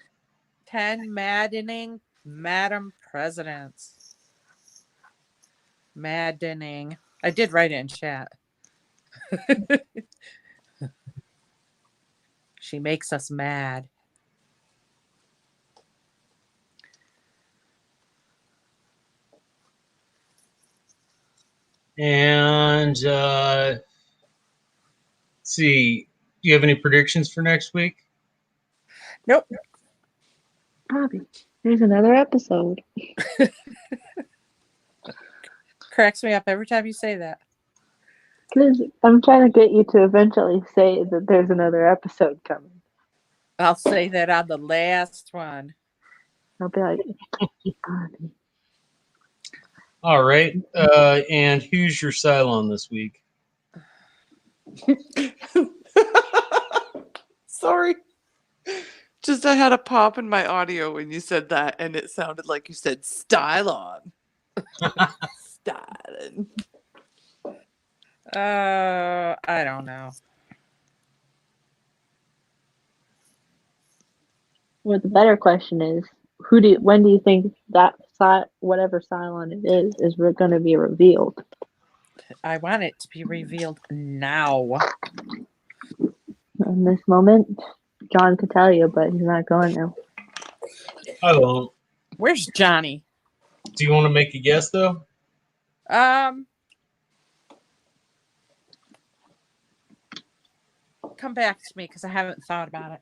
10 maddening Madam Presidents. Maddening. I did write it in chat. She makes us mad. And let's see. Do you have any predictions for next week? Nope. Bobby, here's another episode. Cracks me up every time you say that. Because I'm trying to get you to eventually say that there's another episode coming. I'll say that on the last one. I'll be like, Bobby. All right. And who's your Cylon this week? Sorry. Just I had a pop in my audio when you said that, and it sounded like you said Stylon. Stylon. I don't know. Well, the better question is, when do you think that whatever Cylon it is going to be revealed? I want it to be revealed now. In this moment, John could tell you, but he's not going to. I won't. Where's Johnny? Do you want to make a guess, though? Come back to me because I haven't thought about it.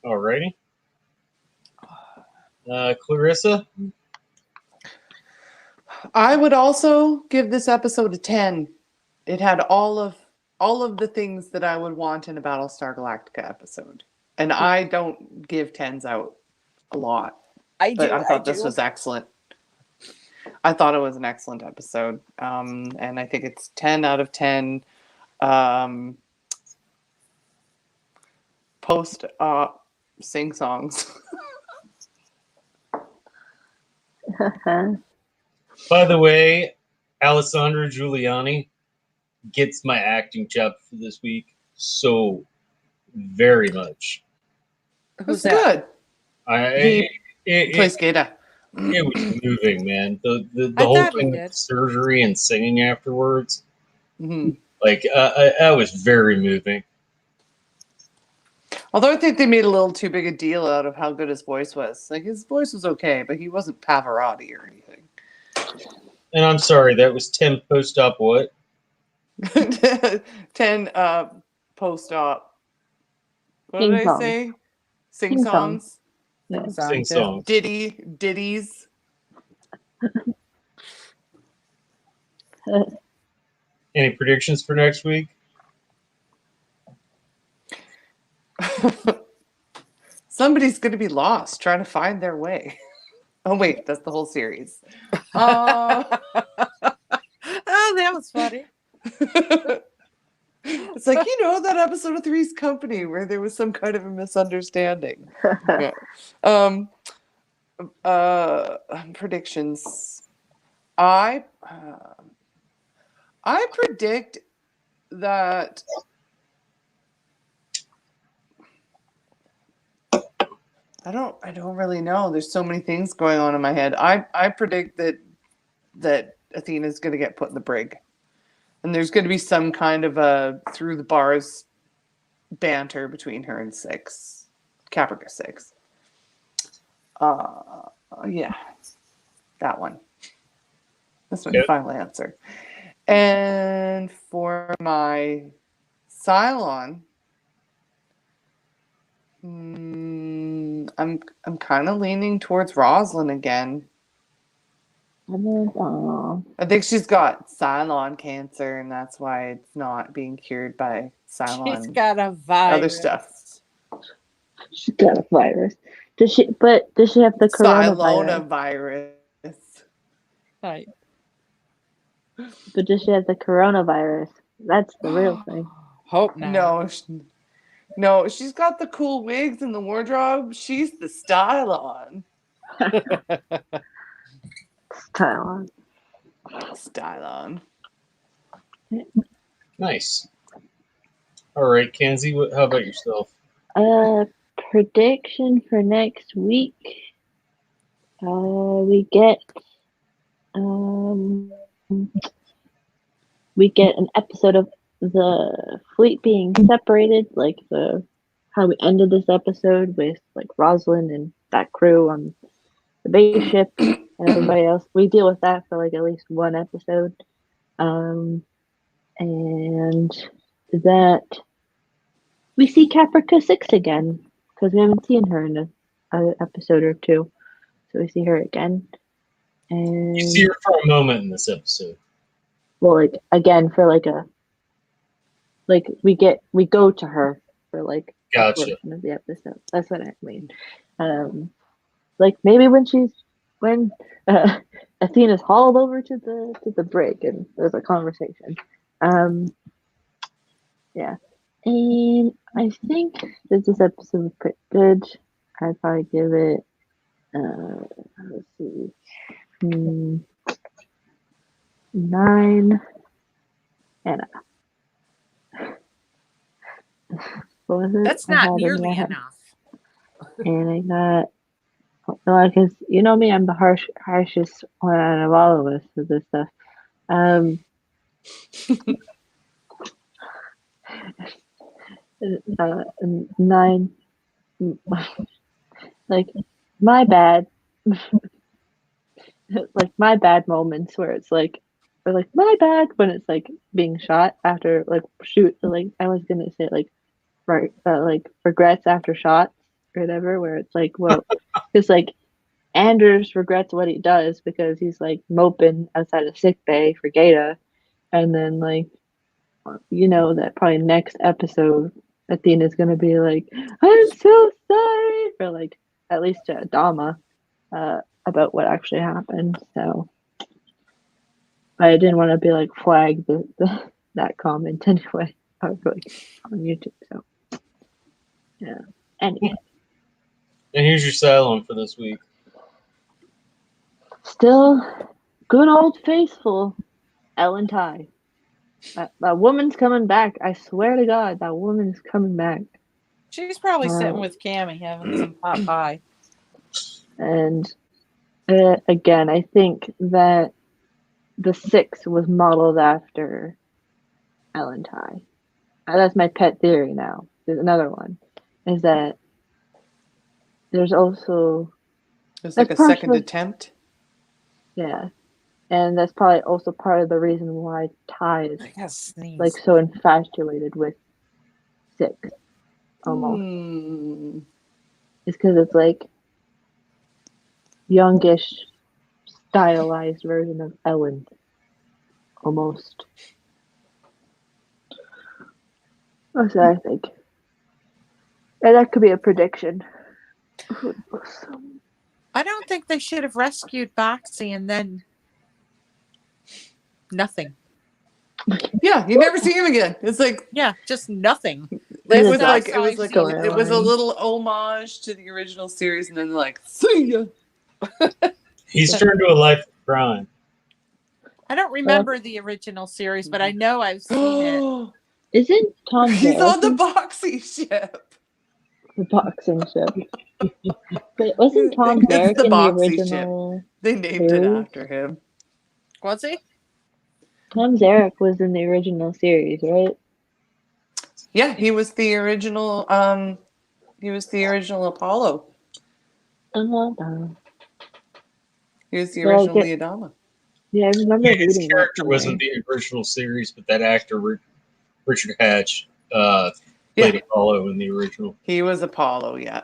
Alrighty. Clarissa? I would also give this episode a 10. It had all of the things that I would want in a Battlestar Galactica episode. And I don't give 10s out a lot. I thought this was excellent. I thought it was an excellent episode. And I think it's 10 out of 10 post sing songs. By the way, Alessandra Giuliani gets my acting job for this week so very much. Who's That's that? good. I He it, plays it, Gata. it was moving, man. The I whole thought he thing with did. the surgery and singing afterwards, Mhm. like that was very moving. Although I think they made a little too big a deal out of how good his voice was. Like his voice was okay, but he wasn't Pavarotti or anything. And I'm sorry, that was Tim post-op what? 10 post-op. What Sing did I songs. say? Sing Sing songs. songs. Yeah. Sing Songs, yeah. songs. Ditties. Any predictions for next week? Somebody's going to be lost trying to find their way. Oh wait, that's the whole series. Oh, that was funny. It's like, that episode of Three's Company where there was some kind of a misunderstanding. Yeah. Predictions. I predict that I don't really know. There's so many things going on in my head. I predict that Athena's going to get put in the brig. And there's going to be some kind of a through the bars banter between her and Six. Caprica 6. Yeah. That one. That's my Yep. final answer. And for my Cylon, I'm kind of leaning towards Rosalind again. I think she's got Cylon cancer, and that's why it's not being cured by Cylon. She's got a virus. Other stuff. She's got a virus. Does she have the coronavirus? Cylona-virus. Right. But does she have the coronavirus? That's the real thing. Hope not. No, she's got the cool wigs and the wardrobe. She's the Stylon. Stylon. Nice. All right, Kenzie, how about yourself? Prediction for next week. We get an episode of the fleet being separated, like how we ended this episode with like Rosalind and that crew on the base ship and everybody else. We deal with that for like at least one episode. And that we see Caprica 6 again because we haven't seen her in an episode or two. So we see her again. And You see her for a moment in this episode. well, like again for like we go to her for like a Gotcha. portion of the episode. That's what I mean. Like maybe when Athena's hauled over to the brig and there's a conversation. Yeah. And I think that this episode was pretty good. I'd probably give it let's see. 9 and what was it? That's I not had it in my nearly head. enough. And I got no, because you know me, I'm the harshest one out of all of us with this stuff. 9, like my bad, like my bad moments where it's like, or like my bad when it's like being shot after like shoot, like I was gonna say like right, like regrets after shots or whatever, where it's like, well, because like Anders regrets what he does because he's like moping outside of sick bay for Gata, and then like that probably next episode Athena's gonna be like, I'm so sorry for like at least to Adama about what actually happened. So I didn't want to be like flag that comment anyway. I was like on YouTube. So yeah. Anyway. And here's your Cylon for this week. Still, good old faithful Ellen Ty. That woman's coming back. I swear to God, that woman's coming back. She's probably sitting with Cammy having some pot pie. And again, I think that the 6 was modeled after Ellen Ty. That's my pet theory now. There's another one. Is that there's also... It's like a second attempt. Yeah. And that's probably also part of the reason why Ty is like so infatuated with 6. Almost. It's because it's like youngish, stylized version of Ellen. Almost. That's what I think. And that could be a prediction. I don't think they should have rescued Boxy and then nothing. Yeah, you never see him again. It's like just nothing. It was a little homage to the original series, and then like, see ya. He's turned to a life of crime. I don't remember the original series, but I know I've seen it. Isn't Tom He's on the boxing ship. The boxing ship. But wasn't Tom Derek in the original? Ship. They named it after him. Was he? Tom Derek was in the original series, right? Yeah, he was the original. He was the original Apollo. He was the original Leodama. Yeah, I remember reading his character wasn't the original series, but that actor Richard Hatch played Apollo in the original. He was Apollo, yeah.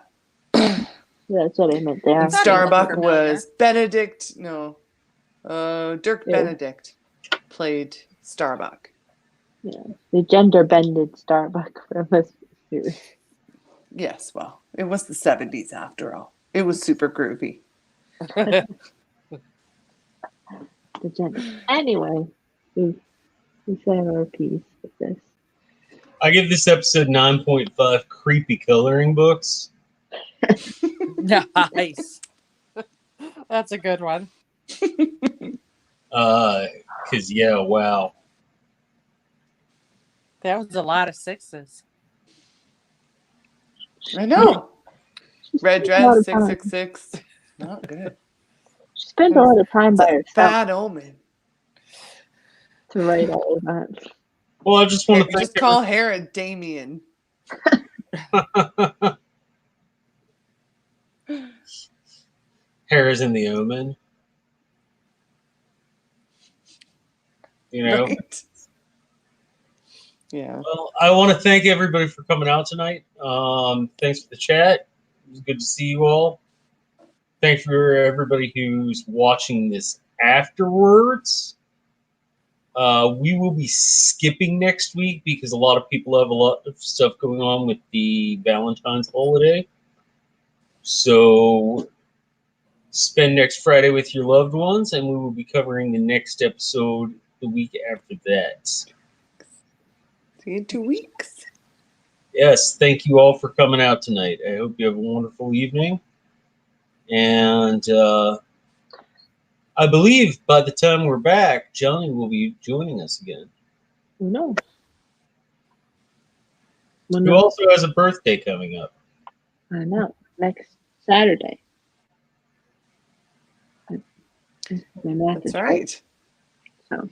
Yeah, that's what I meant there. And Starbuck was Benedict. No, Dirk Benedict played Starbuck. Yeah, the gender-bended Starbuck from this series. Yes, well, it was the 70s after all. It was super groovy. The gender. Anyway, we said our piece with this. I give this episode 9.5 creepy coloring books. Nice. That's a good one. Because, wow. That was a lot of 6s. I know. Red dress, 666. Not good. She spent a lot of time by herself. Bad omen. To write all of that. Well, I just want to just call Herod Damien. Hair is in the omen. You know? Right? Yeah. Well, I want to thank everybody for coming out tonight. Thanks for the chat. It was good to see you all. Thanks for everybody who's watching this afterwards. We will be skipping next week because a lot of people have a lot of stuff going on with the Valentine's holiday. So spend next Friday with your loved ones, and we will be covering the next episode the week after that. See you in 2 weeks. Yes, thank you all for coming out tonight. I hope you have a wonderful evening. And I believe by the time we're back, Johnny will be joining us again. Who knows? Who also has a birthday coming up. I know. Next Saturday. That's right. So,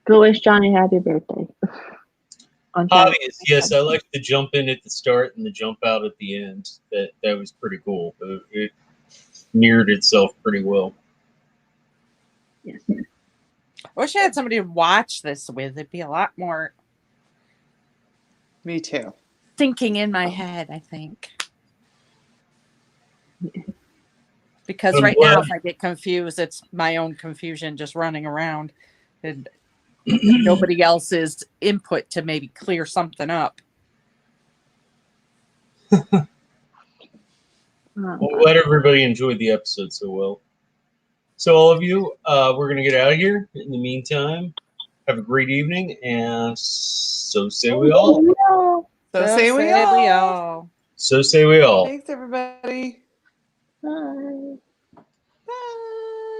go wish Johnny happy birthday. Obvious, yes. I like the jump in at the start and the jump out at the end. That was pretty cool. It mirrored itself pretty well. Yes. I wish I had somebody to watch this with. It'd be a lot more. Me too. Thinking in my head, I think. Because right now, if I get confused, it's my own confusion just running around. And nobody else's input to maybe clear something up. Well, let everybody enjoy the episode so well. So all of you, we're going to get out of here. In the meantime, have a great evening, and so say we all. So say we all. So say we all. Thanks, everybody. Bye.